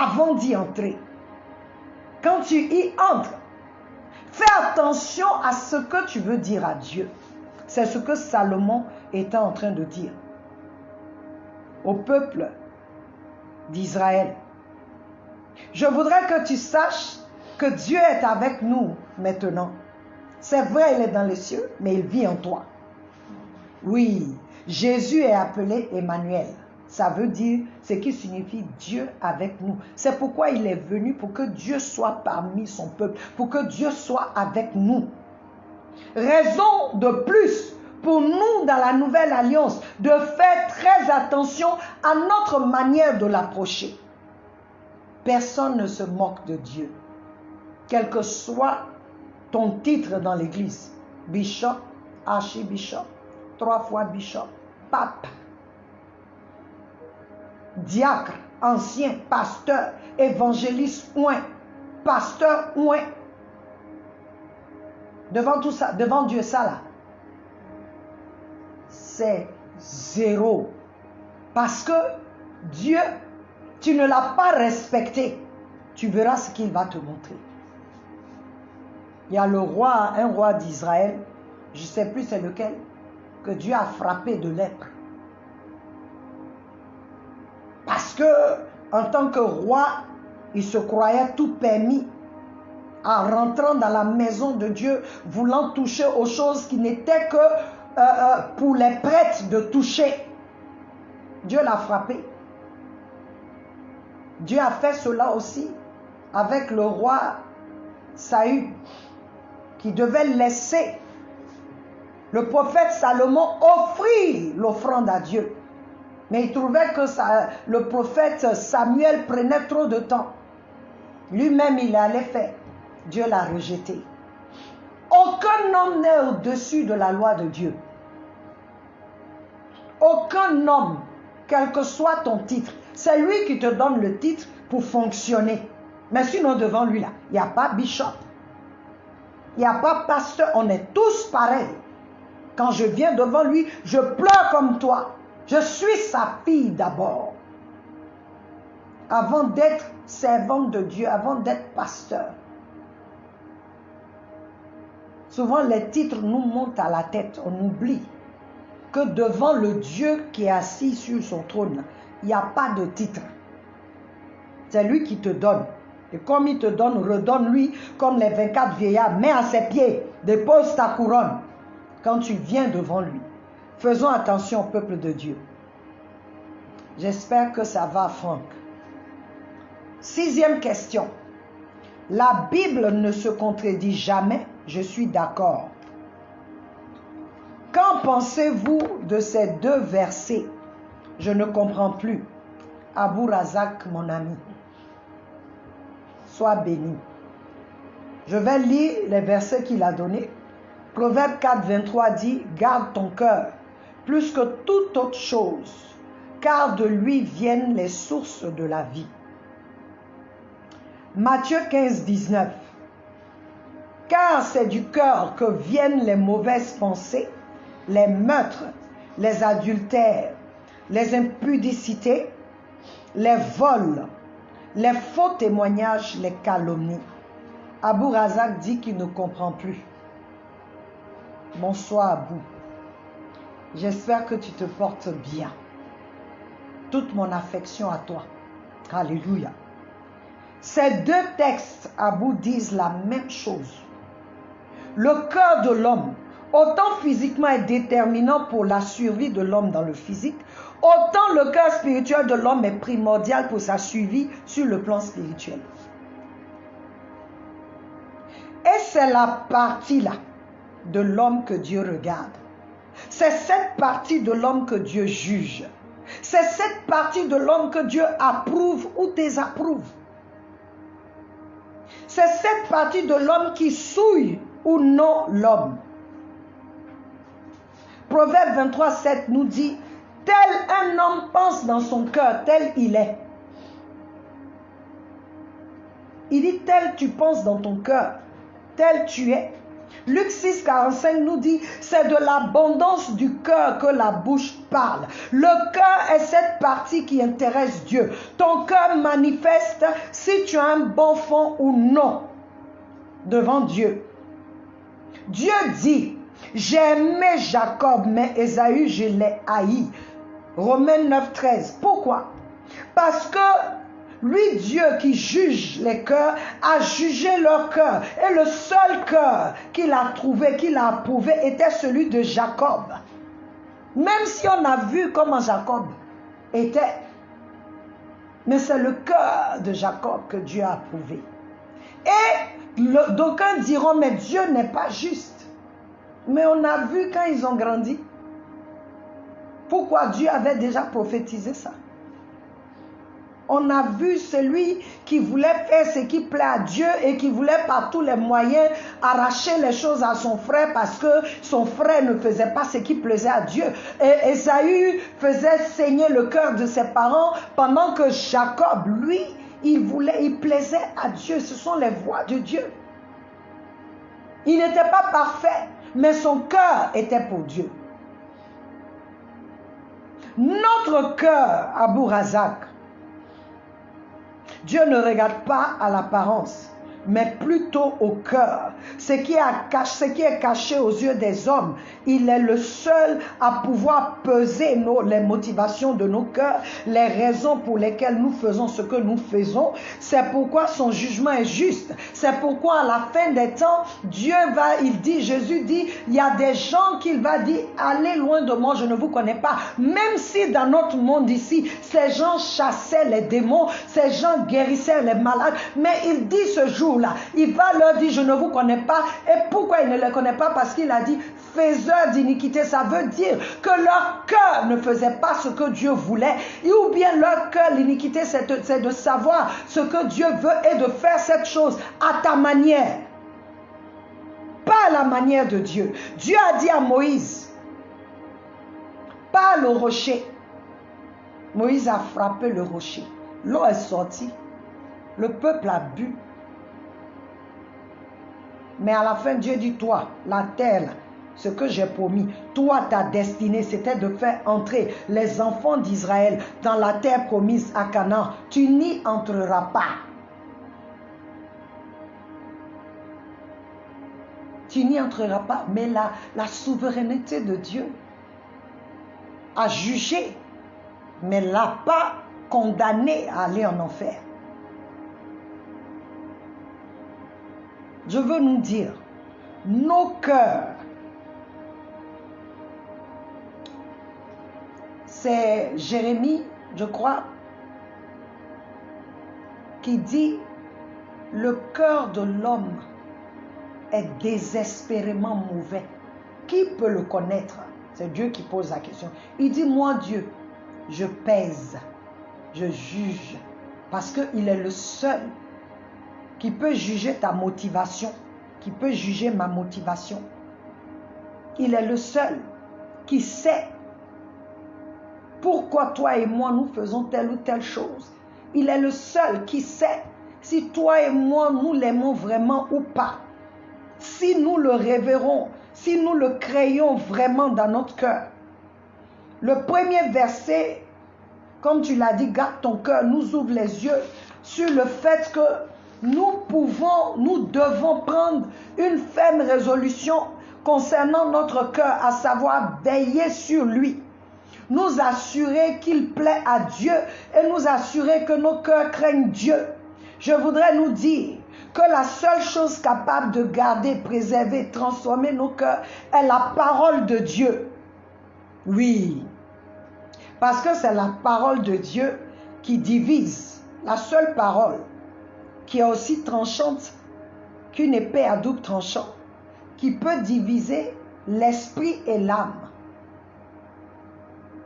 avant d'y entrer. Quand tu y entres, fais attention à ce que tu veux dire à Dieu. C'est ce que Salomon était en train de dire au peuple d'Israël. Je voudrais que tu saches que Dieu est avec nous maintenant. C'est vrai, il est dans les cieux, mais il vit en toi. Oui, Jésus est appelé Emmanuel. Ça veut dire ce qui signifie Dieu avec nous. C'est pourquoi il est venu, pour que Dieu soit parmi son peuple, pour que Dieu soit avec nous. Raison de plus pour nous dans la nouvelle alliance de faire très attention à notre manière de l'approcher. Personne ne se moque de Dieu. Quel que soit ton titre dans l'église, bishop, archibishop, 3 fois bishop, pape, diacre, ancien, pasteur, évangéliste, ouin, pasteur, ouin. Devant tout ça, devant Dieu, ça là, c'est 0. Parce que Dieu, tu ne l'as pas respecté. Tu verras ce qu'il va te montrer. Il y a le roi, un roi d'Israël, je ne sais plus c'est lequel, que Dieu a frappé de lèpre. Parce que, en tant que roi, il se croyait tout permis, en rentrant dans la maison de Dieu, voulant toucher aux choses qui n'étaient que pour les prêtres de toucher. Dieu l'a frappé. Dieu a fait cela aussi avec le roi Saül, qui devait laisser le prophète Salomon offrir l'offrande à Dieu. Mais il trouvait que le prophète Samuel prenait trop de temps. Lui-même, il allait faire. Dieu l'a rejeté. Aucun homme n'est au-dessus de la loi de Dieu. Aucun homme, quel que soit ton titre, c'est lui qui te donne le titre pour fonctionner. Mais sinon, devant lui, là, il n'y a pas bishop. Il n'y a pas pasteur. On est tous pareils. Quand je viens devant lui, je pleure comme toi. Je suis sa fille d'abord. Avant d'être servante de Dieu, avant d'être pasteur. Souvent, les titres nous montent à la tête. On oublie que devant le Dieu qui est assis sur son trône, il n'y a pas de titre. C'est lui qui te donne. Et comme il te donne, redonne-lui comme les 24 vieillards. Mets à ses pieds, dépose ta couronne quand tu viens devant lui. Faisons attention au peuple de Dieu. J'espère que ça va, Franck. 6e question. La Bible ne se contredit jamais. Je suis d'accord. Qu'en pensez-vous de ces 2 versets? Je ne comprends plus. Abou Razak, mon ami. Sois béni. Je vais lire les versets qu'il a donnés. Proverbe 4, 23 dit, garde ton cœur plus que toute autre chose, car de lui viennent les sources de la vie. Matthieu 15, 19. Car c'est du cœur que viennent les mauvaises pensées, les meurtres, les adultères, les impudicités, les vols, les faux témoignages, les calomnies. Abou Razak dit qu'il ne comprend plus. Bonsoir Abou. J'espère que tu te portes bien. Toute mon affection à toi. Alléluia. Ces 2 textes, Abou, disent la même chose. Le cœur de l'homme, autant physiquement est déterminant pour la survie de l'homme dans le physique, autant le cœur spirituel de l'homme est primordial pour sa survie sur le plan spirituel. Et c'est la partie-là de l'homme que Dieu regarde. C'est cette partie de l'homme que Dieu juge. C'est cette partie de l'homme que Dieu approuve ou désapprouve. C'est cette partie de l'homme qui souille ou non l'homme. Proverbe 23, 7 nous dit, tel un homme pense dans son cœur, tel il est. Il dit, tel tu penses dans ton cœur, tel tu es. Luc 6, 45 nous dit, c'est de l'abondance du cœur que la bouche parle. Le cœur est cette partie qui intéresse Dieu. Ton cœur manifeste si tu as un bon fond ou non devant Dieu. Dieu dit, j'ai aimé Jacob, mais Ésaü, je l'ai haï. Romains 9, 13. Pourquoi? Parce que lui, Dieu qui juge les cœurs, a jugé leur cœur. Et le seul cœur qu'il a trouvé, qu'il a approuvé, était celui de Jacob. Même si on a vu comment Jacob était, mais c'est le cœur de Jacob que Dieu a approuvé. Et d'aucuns diront, mais Dieu n'est pas juste. Mais on a vu quand ils ont grandi, pourquoi Dieu avait déjà prophétisé ça. On a vu celui qui voulait faire ce qui plaît à Dieu et qui voulait par tous les moyens arracher les choses à son frère parce que son frère ne faisait pas ce qui plaisait à Dieu. Et Ésaü faisait saigner le cœur de ses parents pendant que Jacob, lui, il plaisait à Dieu. Ce sont les voies de Dieu. Il n'était pas parfait, mais son cœur était pour Dieu. Notre cœur, Abou Razak, Dieu ne regarde pas à l'apparence, mais plutôt au cœur. Ce qui est caché aux yeux des hommes, il est le seul à pouvoir peser les motivations de nos cœurs, les raisons pour lesquelles nous faisons ce que nous faisons. C'est pourquoi son jugement est juste. C'est pourquoi à la fin des temps, Jésus dit, il y a des gens qu'il va dire, allez loin de moi, je ne vous connais pas. Même si dans notre monde ici, ces gens chassaient les démons, ces gens guérissaient les malades, mais il dit ce jour-là, il va leur dire, je ne vous connais pas. Et pourquoi il ne les connaît pas? Parce qu'il a dit, faiseurs d'iniquité. Ça veut dire que leur cœur ne faisait pas ce que Dieu voulait. Ou bien leur cœur, l'iniquité, c'est de savoir ce que Dieu veut et de faire cette chose à ta manière. Pas à la manière de Dieu. Dieu a dit à Moïse, parle au rocher. Moïse a frappé le rocher. L'eau est sortie. Le peuple a bu. Mais à la fin, Dieu dit, toi, la terre, ce que j'ai promis, toi, ta destinée, c'était de faire entrer les enfants d'Israël dans la terre promise à Canaan. Tu n'y entreras pas. Tu n'y entreras pas. Mais la souveraineté de Dieu a jugé, mais l'a pas condamné à aller en enfer. Je veux nous dire, nos cœurs, c'est Jérémie, je crois, qui dit, le cœur de l'homme est désespérément mauvais. Qui peut le connaître? C'est Dieu qui pose la question. Il dit, moi Dieu, je pèse, je juge, parce qu'il est le seul qui peut juger ta motivation, qui peut juger ma motivation. Il est le seul qui sait pourquoi toi et moi nous faisons telle ou telle chose. Il est le seul qui sait si toi et moi nous l'aimons vraiment ou pas. Si nous le révérons, si nous le créons vraiment dans notre cœur. Le premier verset, comme tu l'as dit, garde ton cœur, nous ouvre les yeux sur le fait que nous devons prendre une ferme résolution concernant notre cœur, à savoir veiller sur lui, nous assurer qu'il plaît à Dieu et nous assurer que nos cœurs craignent Dieu. Je voudrais nous dire que la seule chose capable de garder, préserver, transformer nos cœurs est la parole de Dieu. Oui, parce que c'est la parole de Dieu qui divise, la seule parole qui est aussi tranchante qu'une épée à double tranchant, qui peut diviser l'esprit et l'âme,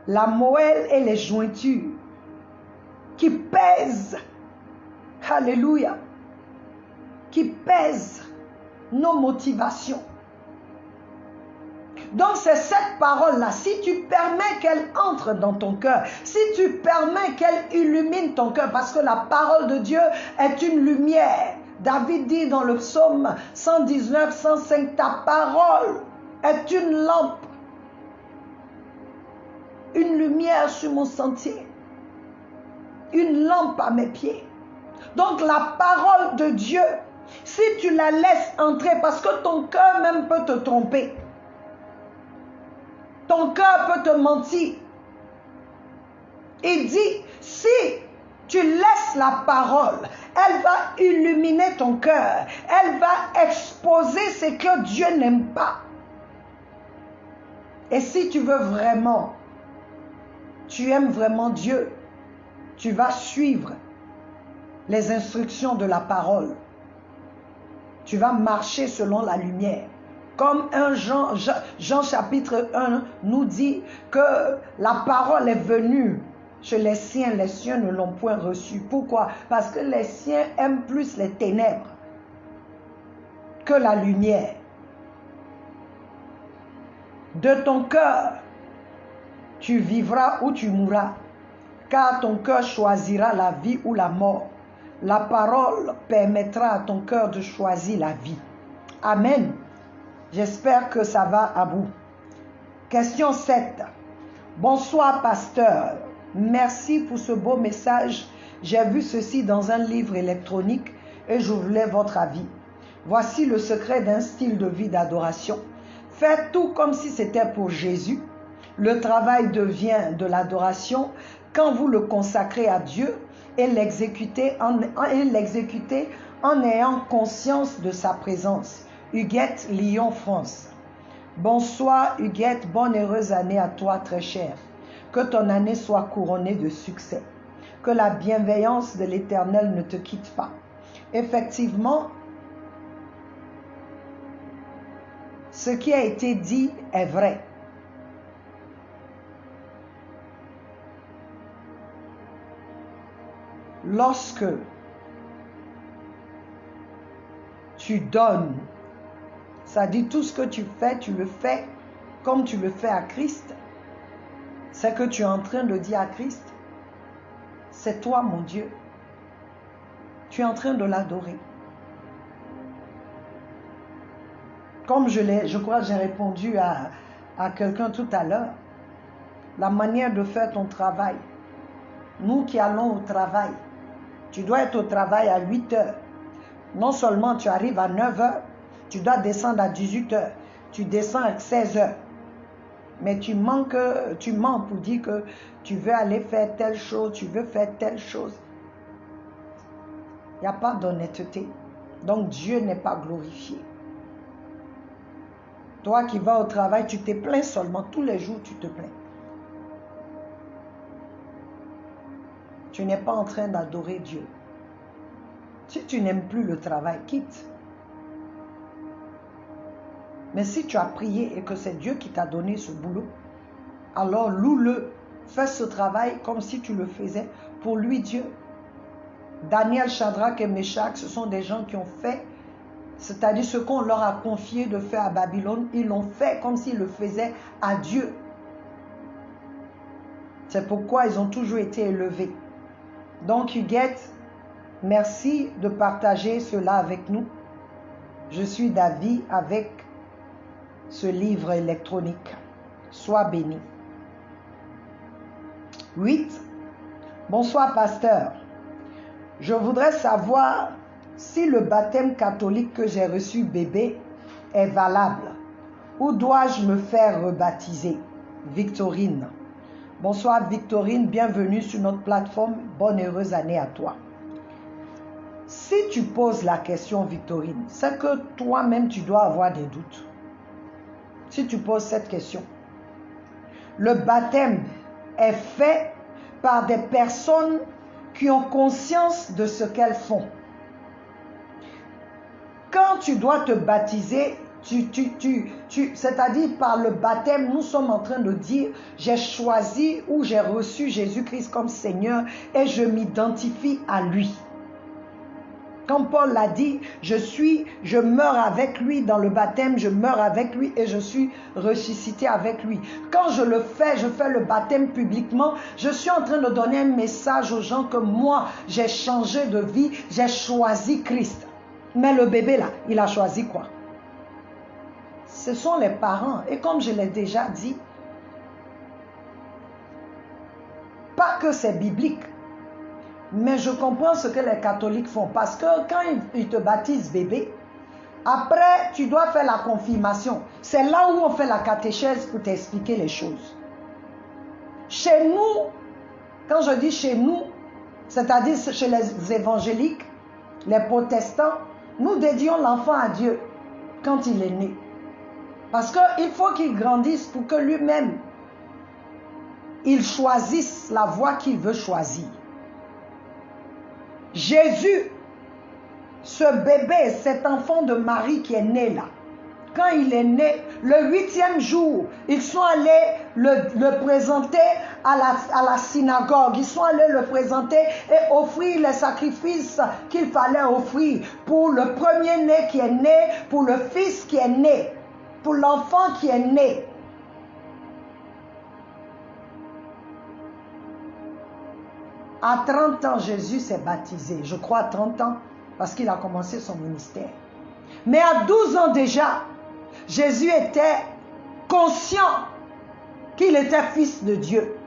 la moelle et les jointures, qui pèse, alléluia, qui pèse nos motivations. Donc c'est cette parole-là, si tu permets qu'elle entre dans ton cœur, si tu permets qu'elle illumine ton cœur, parce que la parole de Dieu est une lumière. David dit dans le psaume 119, 105, ta parole est une lampe, une lumière sur mon sentier, une lampe à mes pieds. Donc la parole de Dieu, si tu la laisses entrer, parce que ton cœur même peut te tromper, ton cœur peut te mentir. Il dit, si tu laisses la parole, elle va illuminer ton cœur. Elle va exposer ce que Dieu n'aime pas. Et si tu veux vraiment, tu aimes vraiment Dieu, tu vas suivre les instructions de la parole. Tu vas marcher selon la lumière. Comme Jean chapitre 1 nous dit que la parole est venue chez les siens ne l'ont point reçue. Pourquoi? Parce que les siens aiment plus les ténèbres que la lumière. De ton cœur, tu vivras ou tu mourras, car ton cœur choisira la vie ou la mort. La parole permettra à ton cœur de choisir la vie. Amen. J'espère que ça va à bout. Question 7. Bonsoir, pasteur. Merci pour ce beau message. J'ai vu ceci dans un livre électronique et je voulais votre avis. Voici le secret d'un style de vie d'adoration. Faites tout comme si c'était pour Jésus. Le travail devient de l'adoration quand vous le consacrez à Dieu et l'exécutez en ayant conscience de sa présence. Huguette, Lyon, France. Bonsoir Huguette, bonne heureuse année à toi très chère. Que ton année soit couronnée de succès. Que la bienveillance de l'Éternel ne te quitte pas. Effectivement, ce qui a été dit est vrai. Lorsque tu donnes, ça dit tout ce que tu le fais comme tu le fais à Christ. C'est que tu es en train de dire à Christ, c'est toi mon Dieu. Tu es en train de l'adorer. Comme je crois que j'ai répondu à quelqu'un tout à l'heure, la manière de faire ton travail. Nous qui allons au travail, tu dois être au travail à 8 heures. Non seulement tu arrives à 9 heures, tu dois descendre à 18 heures. Tu descends à 16 heures. Mais tu mens pour dire que tu veux aller faire telle chose, tu veux faire telle chose. Il n'y a pas d'honnêteté. Donc Dieu n'est pas glorifié. Toi qui vas au travail, tu te plains seulement. Tous les jours, tu te plains. Tu n'es pas en train d'adorer Dieu. Si tu n'aimes plus le travail, quitte. Mais si tu as prié et que c'est Dieu qui t'a donné ce boulot, alors loue-le. Fais ce travail comme si tu le faisais pour lui, Dieu. Daniel, Shadrach et Meshach, ce sont des gens qui ont fait, c'est-à-dire ce qu'on leur a confié de faire à Babylone, ils l'ont fait comme s'ils le faisaient à Dieu. C'est pourquoi ils ont toujours été élevés. Donc Huguette, merci de partager cela avec nous. Je suis d'avis avec ce livre électronique. Sois béni. 8. Bonsoir pasteur. Je voudrais savoir si le baptême catholique que j'ai reçu bébé est valable. Où dois-je me faire rebaptiser? Victorine. Bonsoir Victorine, bienvenue sur notre plateforme. Bonne heureuse année à toi. Si tu poses la question Victorine, c'est que toi-même tu dois avoir des doutes. Si tu poses cette question. Le baptême est fait par des personnes qui ont conscience de ce qu'elles font. Quand tu dois te baptiser, c'est-à-dire par le baptême, nous sommes en train de dire, j'ai choisi ou j'ai reçu Jésus-Christ comme Seigneur et je m'identifie à lui. Comme Paul l'a dit, je meurs avec lui dans le baptême, je meurs avec lui et je suis ressuscité avec lui. Quand je fais le baptême publiquement, je suis en train de donner un message aux gens que moi, j'ai changé de vie, j'ai choisi Christ. Mais le bébé là, il a choisi quoi? Ce sont les parents. Et comme je l'ai déjà dit, pas que c'est biblique. Mais je comprends ce que les catholiques font. Parce que quand ils te baptisent bébé, après, tu dois faire la confirmation. C'est là où on fait la catéchèse pour t'expliquer les choses. Chez nous, quand je dis chez nous, c'est-à-dire chez les évangéliques, les protestants, nous dédions l'enfant à Dieu quand il est né. Parce qu'il faut qu'il grandisse pour que lui-même, il choisisse la voie qu'il veut choisir. Jésus, ce bébé, cet enfant de Marie qui est né là, quand il est né, le 8e jour, ils sont allés le présenter à la synagogue. Ils sont allés le présenter et offrir les sacrifices qu'il fallait offrir pour le premier-né qui est né, pour le fils qui est né, pour l'enfant qui est né. À 30 ans, Jésus s'est baptisé. Je crois à 30 ans, parce qu'il a commencé son ministère. Mais à 12 ans déjà, Jésus était conscient qu'il était fils de Dieu.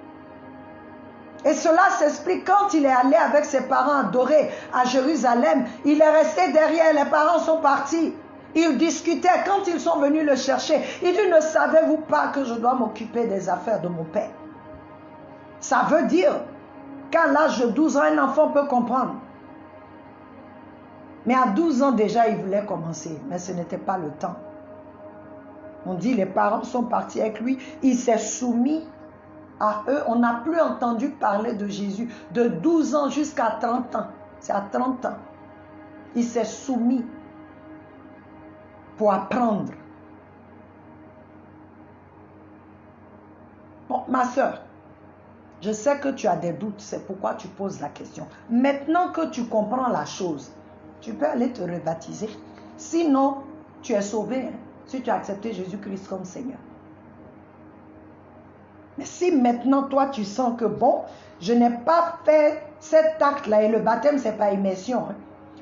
Et cela s'explique quand il est allé avec ses parents adorer à Jérusalem. Il est resté derrière, les parents sont partis. Ils discutaient quand ils sont venus le chercher. Il dit, ne savez-vous pas que je dois m'occuper des affaires de mon père? Ça veut dire qu'à l'âge de 12 ans, un enfant peut comprendre. Mais à 12 ans déjà, il voulait commencer. Mais ce n'était pas le temps. On dit les parents sont partis avec lui. Il s'est soumis à eux. On n'a plus entendu parler de Jésus. De 12 ans jusqu'à 30 ans. C'est à 30 ans. Il s'est soumis pour apprendre. Bon, ma soeur, je sais que tu as des doutes. C'est pourquoi tu poses la question. Maintenant que tu comprends la chose, tu peux aller te rebaptiser. Sinon, tu es sauvé. Hein? Si tu as accepté Jésus-Christ comme Seigneur. Mais si maintenant toi tu sens que bon, je n'ai pas fait cet acte-là, et le baptême c'est pas immersion, hein.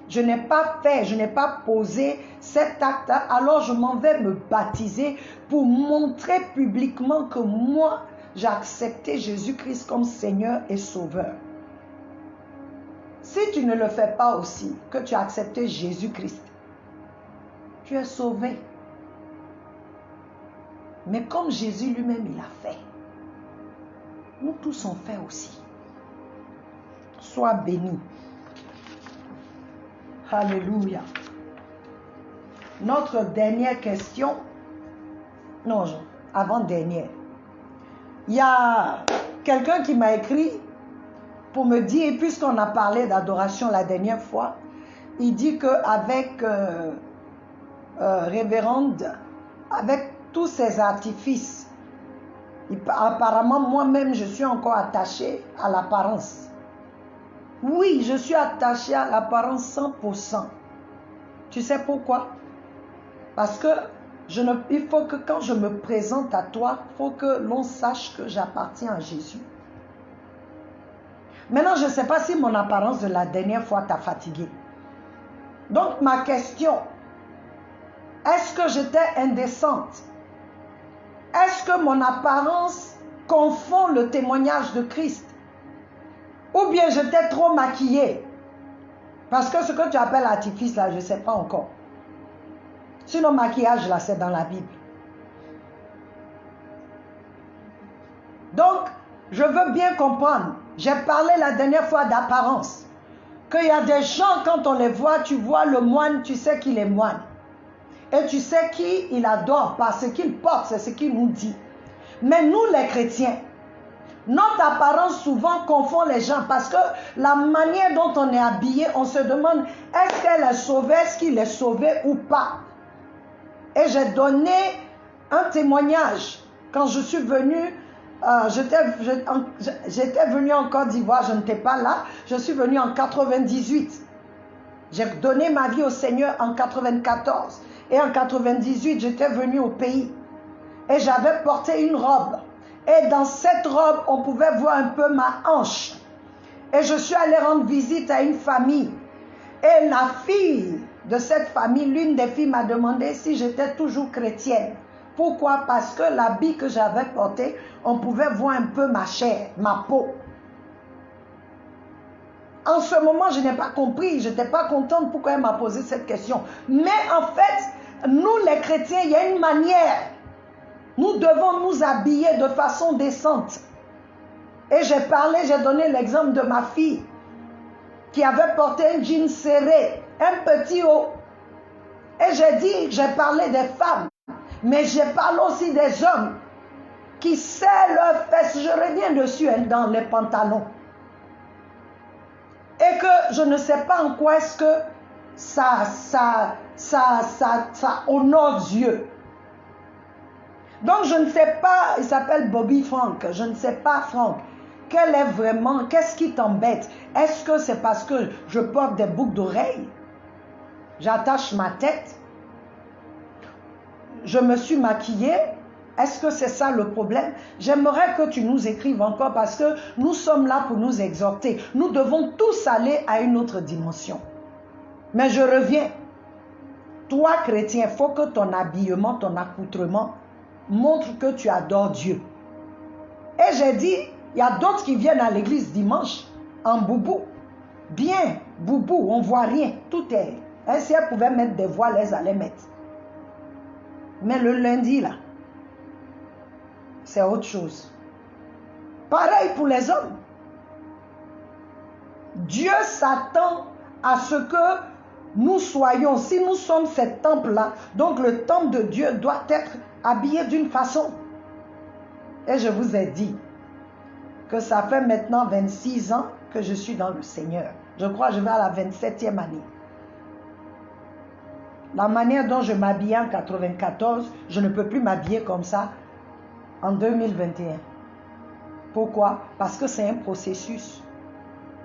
Je n'ai pas fait, je n'ai pas posé cet acte-là, alors je m'en vais me baptiser pour montrer publiquement que moi j'ai accepté Jésus-Christ comme Seigneur et Sauveur. Si tu ne le fais pas aussi, que tu as accepté Jésus-Christ, tu es sauvé. Mais comme Jésus lui-même, il a fait, nous tous on fait aussi. Sois béni. Alléluia. Notre dernière question, non, avant-dernière. Il y a quelqu'un qui m'a écrit pour me dire, puisqu'on a parlé d'adoration la dernière fois, il dit qu'avec révérende, avec tous ces artifices, apparemment moi-même je suis encore attachée à l'apparence. Oui, je suis attachée à l'apparence 100%. Tu sais pourquoi? Parce que il faut que quand je me présente à toi, il faut que l'on sache que j'appartiens à Jésus. Maintenant, je ne sais pas si mon apparence de la dernière fois t'a fatigué. Donc ma question, est-ce que j'étais indécente? Est-ce que mon apparence confond le témoignage de Christ? Ou bien j'étais trop maquillée? Parce que ce que tu appelles artifice là, je ne sais pas encore. Sinon maquillage là, c'est dans la Bible. Donc, je veux bien comprendre. J'ai parlé la dernière fois d'apparence. Qu'il y a des gens, quand on les voit, tu vois le moine, tu sais qu'il est moine. Et tu sais qui il adore, parce qu'il porte, c'est ce qu'il nous dit. Mais nous les chrétiens, notre apparence souvent confond les gens parce que la manière dont on est habillé, on se demande est-ce qu'elle est sauvée, est-ce qu'il est sauvé ou pas. Et j'ai donné un témoignage quand je suis venue, j'étais venue en Côte d'Ivoire, je n'étais pas là, je suis venue en 98. J'ai donné ma vie au Seigneur en 94. Et en 98, j'étais venue au pays. Et j'avais porté une robe. Et dans cette robe, on pouvait voir un peu ma hanche. Et je suis allée rendre visite à une famille. Et la fille de cette famille, l'une des filles m'a demandé si j'étais toujours chrétienne. Pourquoi? Parce que l'habit que j'avais porté, on pouvait voir un peu ma chair, ma peau. En ce moment, je n'ai pas compris, je n'étais pas contente pourquoi elle m'a posé cette question. Mais en fait, nous les chrétiens, il y a une manière. Nous devons nous habiller de façon décente. Et j'ai donné l'exemple de ma fille qui avait porté un jean serré, un petit haut. Et j'ai parlé des femmes. Mais je parle aussi des hommes qui serrent leurs fesses, je reviens dessus hein, dans les pantalons. Et que je ne sais pas en quoi est-ce que ça honore Dieu. Donc je ne sais pas, il s'appelle Bobby Frank, je ne sais pas Frank, quel est vraiment, qu'est-ce qui t'embête? Est-ce que c'est parce que je porte des boucles d'oreilles? J'attache ma tête? Je me suis maquillée? Est-ce que c'est ça le problème? J'aimerais que tu nous écrives encore parce que nous sommes là pour nous exhorter. Nous devons tous aller à une autre dimension. Mais je reviens. Toi, chrétien, il faut que ton habillement, ton accoutrement montre que tu adores Dieu. Et j'ai dit, il y a d'autres qui viennent à l'église dimanche en boubou. Bien, boubou, on ne voit rien. Tout est... Hein, si elles pouvaient mettre des voiles, elles allaient mettre. Mais le lundi, là, c'est autre chose. Pareil pour les hommes. Dieu s'attend à ce que nous soyons, si nous sommes cet temple-là, donc le temple de Dieu doit être habillé d'une façon. Et je vous ai dit que ça fait maintenant 26 ans que je suis dans le Seigneur. Je crois que je vais à la 27e année. La manière dont je m'habillais en 94, je ne peux plus m'habiller comme ça en 2021. Pourquoi? Parce que c'est un processus.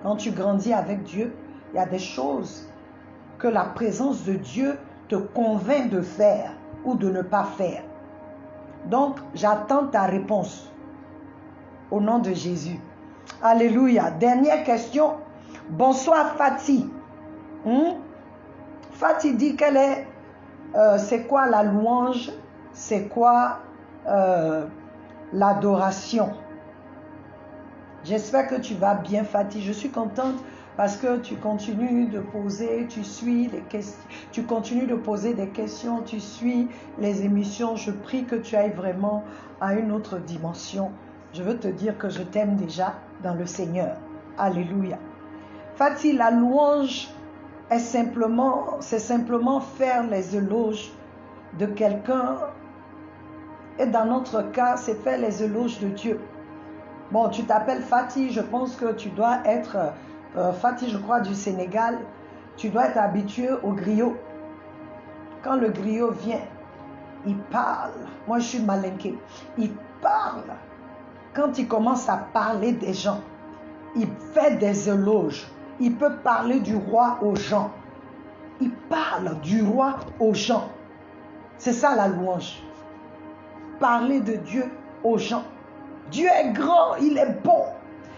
Quand tu grandis avec Dieu, il y a des choses que la présence de Dieu te convainc de faire ou de ne pas faire. Donc, j'attends ta réponse. Au nom de Jésus. Alléluia. Dernière question. Bonsoir Fatih. Fatih dit qu'elle est... c'est quoi la louange? C'est quoi l'adoration? J'espère que tu vas bien Fatih. Je suis contente parce que tu continues de poser, tu suis les questions, tu continues de poser des questions, tu suis les émissions. Je prie que tu ailles vraiment à une autre dimension. Je veux te dire que je t'aime déjà dans le Seigneur. Alléluia. Fatih, la louange est simplement, c'est simplement faire les éloges de quelqu'un. Et dans notre cas, c'est faire les éloges de Dieu. Bon, tu t'appelles Fatih, je pense que tu dois être, Fatih, je crois, du Sénégal. Tu dois être habitué au griot. Quand le griot vient, il parle. Moi, je suis malinqué. Il parle. Quand il commence à parler des gens, il fait des éloges. Il peut parler du roi aux gens. Il parle du roi aux gens. C'est ça la louange. Parler de Dieu aux gens. Dieu est grand, il est bon.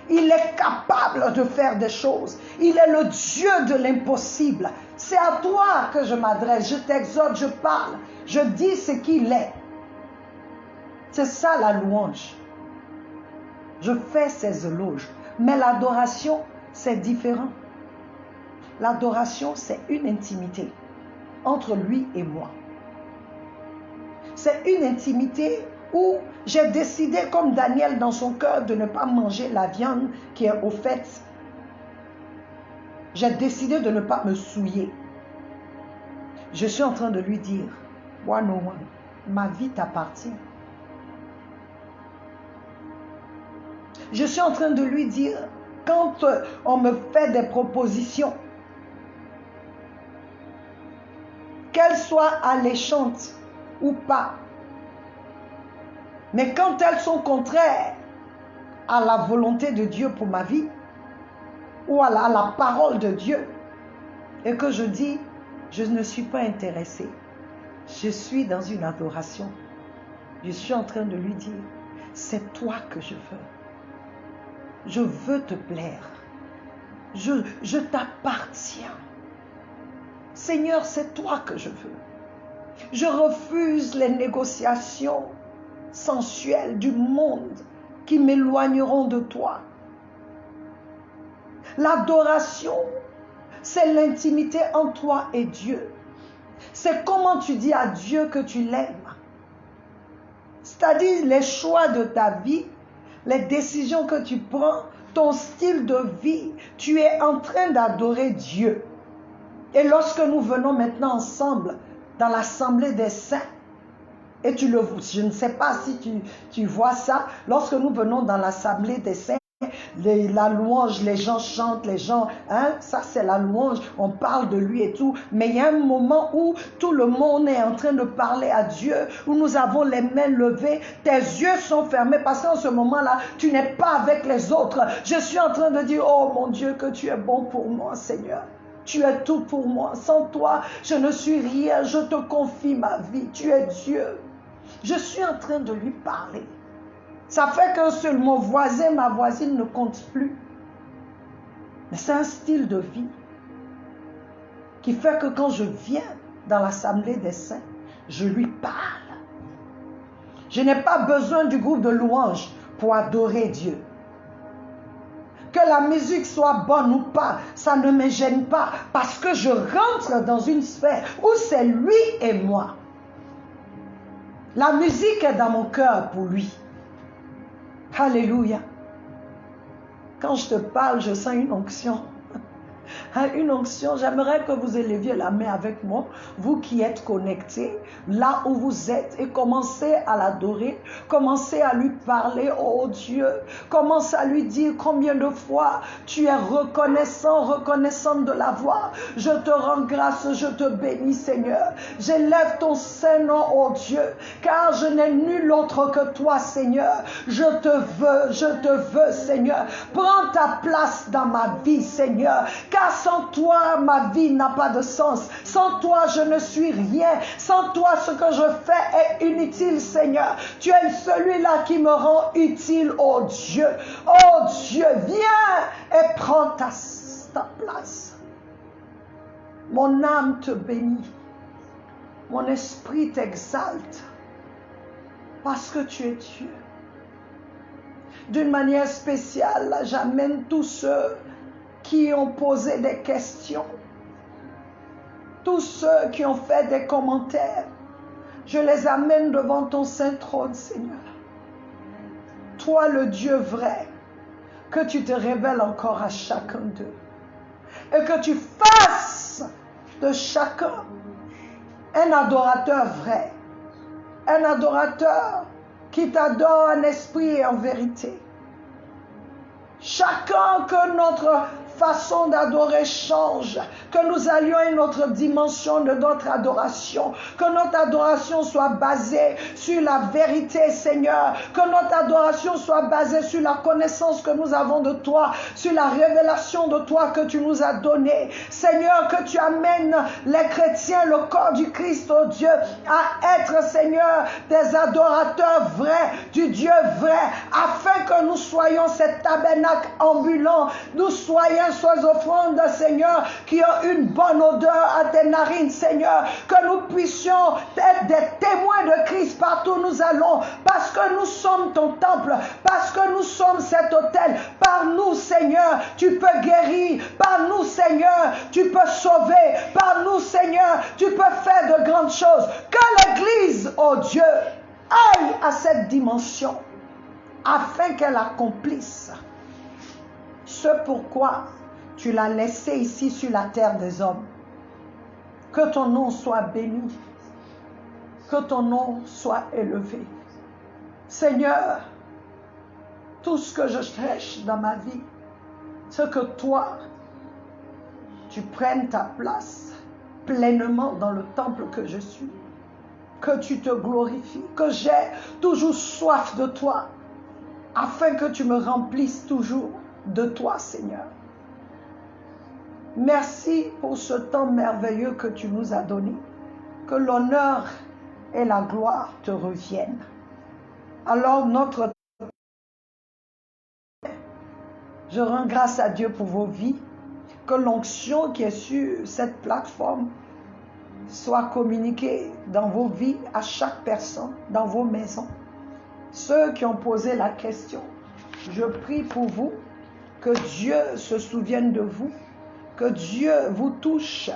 Il est capable de faire des choses. Il est le Dieu de l'impossible. C'est à toi que je m'adresse. Je t'exhorte, je parle. Je dis ce qu'il est. C'est ça la louange. Je fais ces éloges. Mais l'adoration, c'est différent. L'adoration, c'est une intimité entre lui et moi. C'est une intimité où j'ai décidé, comme Daniel dans son cœur, de ne pas manger la viande qui est au fait. J'ai décidé de ne pas me souiller. Je suis en train de lui dire, one on one, ma vie t'appartient. Je suis en train de lui dire, quand on me fait des propositions, qu'elles soient alléchantes ou pas, mais quand elles sont contraires à la volonté de Dieu pour ma vie, ou à la parole de Dieu, et que je dis, je ne suis pas intéressée, je suis dans une adoration, je suis en train de lui dire, c'est toi que je veux. Je veux te plaire. Je t'appartiens. Seigneur, c'est toi que je veux. Je refuse les négociations sensuelles du monde qui m'éloigneront de toi. L'adoration, c'est l'intimité entre toi et Dieu. C'est comment tu dis à Dieu que tu l'aimes. C'est-à-dire les choix de ta vie, les décisions que tu prends, ton style de vie, tu es en train d'adorer Dieu. Et lorsque nous venons maintenant ensemble dans l'assemblée des saints, Et je ne sais pas si tu vois ça, lorsque nous venons dans l'assemblée des saints, la louange, les gens chantent, ça c'est la louange, on parle de lui et tout, mais il y a un moment où tout le monde est en train de parler à Dieu, où nous avons les mains levées, tes yeux sont fermés, parce qu'en ce moment-là, tu n'es pas avec les autres. Je suis en train de dire, oh mon Dieu, que tu es bon pour moi, Seigneur. Tu es tout pour moi. Sans toi, je ne suis rien. Je te confie ma vie. Tu es Dieu. Je suis en train de lui parler. Ça fait qu'un seul mon voisin, ma voisine ne compte plus. Mais c'est un style de vie qui fait que quand je viens dans l'assemblée des saints, je lui parle. Je n'ai pas besoin du groupe de louanges pour adorer Dieu. Que la musique soit bonne ou pas, ça ne me gêne pas parce que je rentre dans une sphère où c'est lui et moi. La musique est dans mon cœur pour lui. Alléluia. Quand je te parle, je sens une onction. Une onction, j'aimerais que vous éleviez la main avec moi, vous qui êtes connectés, là où vous êtes, et commencez à l'adorer, commencez à lui parler, oh Dieu, commencez à lui dire combien de fois tu es reconnaissante de l'avoir. Je te rends grâce, je te bénis Seigneur, j'élève ton saint nom, oh Dieu, car je n'ai nul autre que toi Seigneur, je te veux Seigneur, prends ta place dans ma vie Seigneur, car sans toi, ma vie n'a pas de sens. Sans toi, je ne suis rien. Sans toi, ce que je fais est inutile, Seigneur. Tu es celui-là qui me rend utile, oh Dieu. Oh Dieu, viens et prends ta place. Mon âme te bénit. Mon esprit t'exalte. Parce que tu es Dieu. D'une manière spéciale, j'amène tous ceux qui ont posé des questions, tous ceux qui ont fait des commentaires, je les amène devant ton saint trône, Seigneur. Toi, le Dieu vrai, que tu te révèles encore à chacun d'eux et que tu fasses de chacun un adorateur vrai, un adorateur qui t'adore en esprit et en vérité. Chacun, que notre façon d'adorer change, que nous allions à une autre dimension de notre adoration, que notre adoration soit basée sur la vérité, Seigneur, que notre adoration soit basée sur la connaissance que nous avons de toi, sur la révélation de toi que tu nous as donnée. Seigneur, que tu amènes les chrétiens, le corps du Christ, oh Dieu, à être, Seigneur, des adorateurs vrais, du Dieu vrai, afin que nous soyons cet tabernacle ambulant, nous soyons ces offrandes, Seigneur, qui ont une bonne odeur à tes narines, Seigneur, que nous puissions être des témoins de Christ partout où nous allons, parce que nous sommes ton temple, parce que nous sommes cet autel. Par nous, Seigneur, tu peux guérir, par nous, Seigneur, tu peux sauver, par nous, Seigneur, tu peux faire de grandes choses. Que l'Église, oh Dieu, aille à cette dimension, afin qu'elle accomplisse ce pourquoi tu l'as laissé ici sur la terre des hommes. Que ton nom soit béni. Que ton nom soit élevé. Seigneur, tout ce que je cherche dans ma vie, c'est que toi, tu prennes ta place pleinement dans le temple que je suis. Que tu te glorifies. Que j'ai toujours soif de toi, afin que tu me remplisses toujours de toi, Seigneur. Merci pour ce temps merveilleux que tu nous as donné. Que l'honneur et la gloire te reviennent. Alors je rends grâce à Dieu pour vos vies. Que l'onction qui est sur cette plateforme soit communiquée dans vos vies, à chaque personne, dans vos maisons. Ceux qui ont posé la question, je prie pour vous. Que Dieu se souvienne de vous, que Dieu vous touche.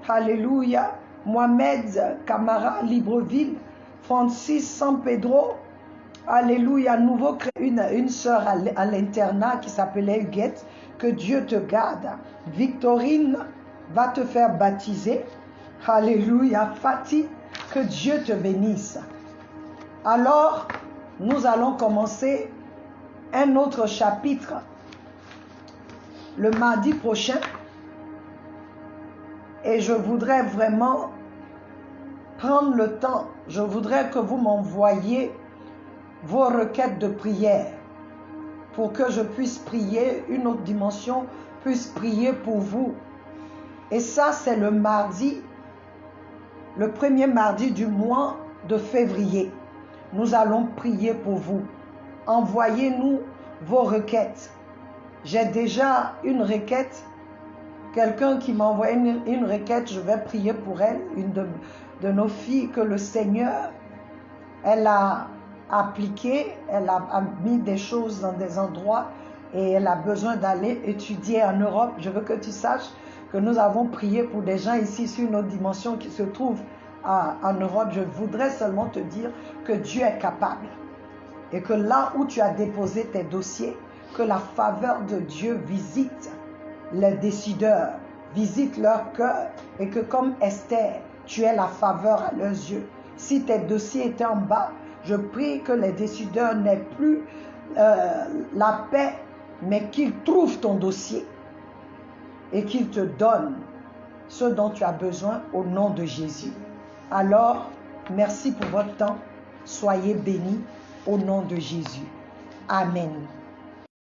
Alléluia. Mohamed Camara, Libreville, Francis San Pedro, alléluia. Nouveau créé une sœur à l'internat qui s'appelait Huguette. Que Dieu te garde. Victorine va te faire baptiser. Alléluia. Fatih, que Dieu te bénisse. Alors, nous allons commencer un autre chapitre le mardi prochain. Et je voudrais vraiment prendre le temps. Je voudrais que vous m'envoyiez vos requêtes de prière pour que je puisse prier, une autre dimension puisse prier pour vous. Et ça, c'est le mardi, le premier mardi du mois de février. Nous allons prier pour vous. Envoyez-nous vos requêtes. J'ai déjà une requête. Quelqu'un qui m'a envoyé une requête, je vais prier pour elle, une de nos filles que le Seigneur, elle a appliqué, elle a mis des choses dans des endroits et elle a besoin d'aller étudier en Europe. Je veux que tu saches que nous avons prié pour des gens ici sur une autre dimension qui se trouvent en Europe. Je voudrais seulement te dire que Dieu est capable et que là où tu as déposé tes dossiers, que la faveur de Dieu visite les décideurs, visite leur cœur et que comme Esther, tu aies la faveur à leurs yeux. Si tes dossiers étaient en bas, je prie que les décideurs n'aient plus la paix, mais qu'ils trouvent ton dossier et qu'ils te donnent ce dont tu as besoin au nom de Jésus. Alors, merci pour votre temps. Soyez bénis au nom de Jésus. Amen.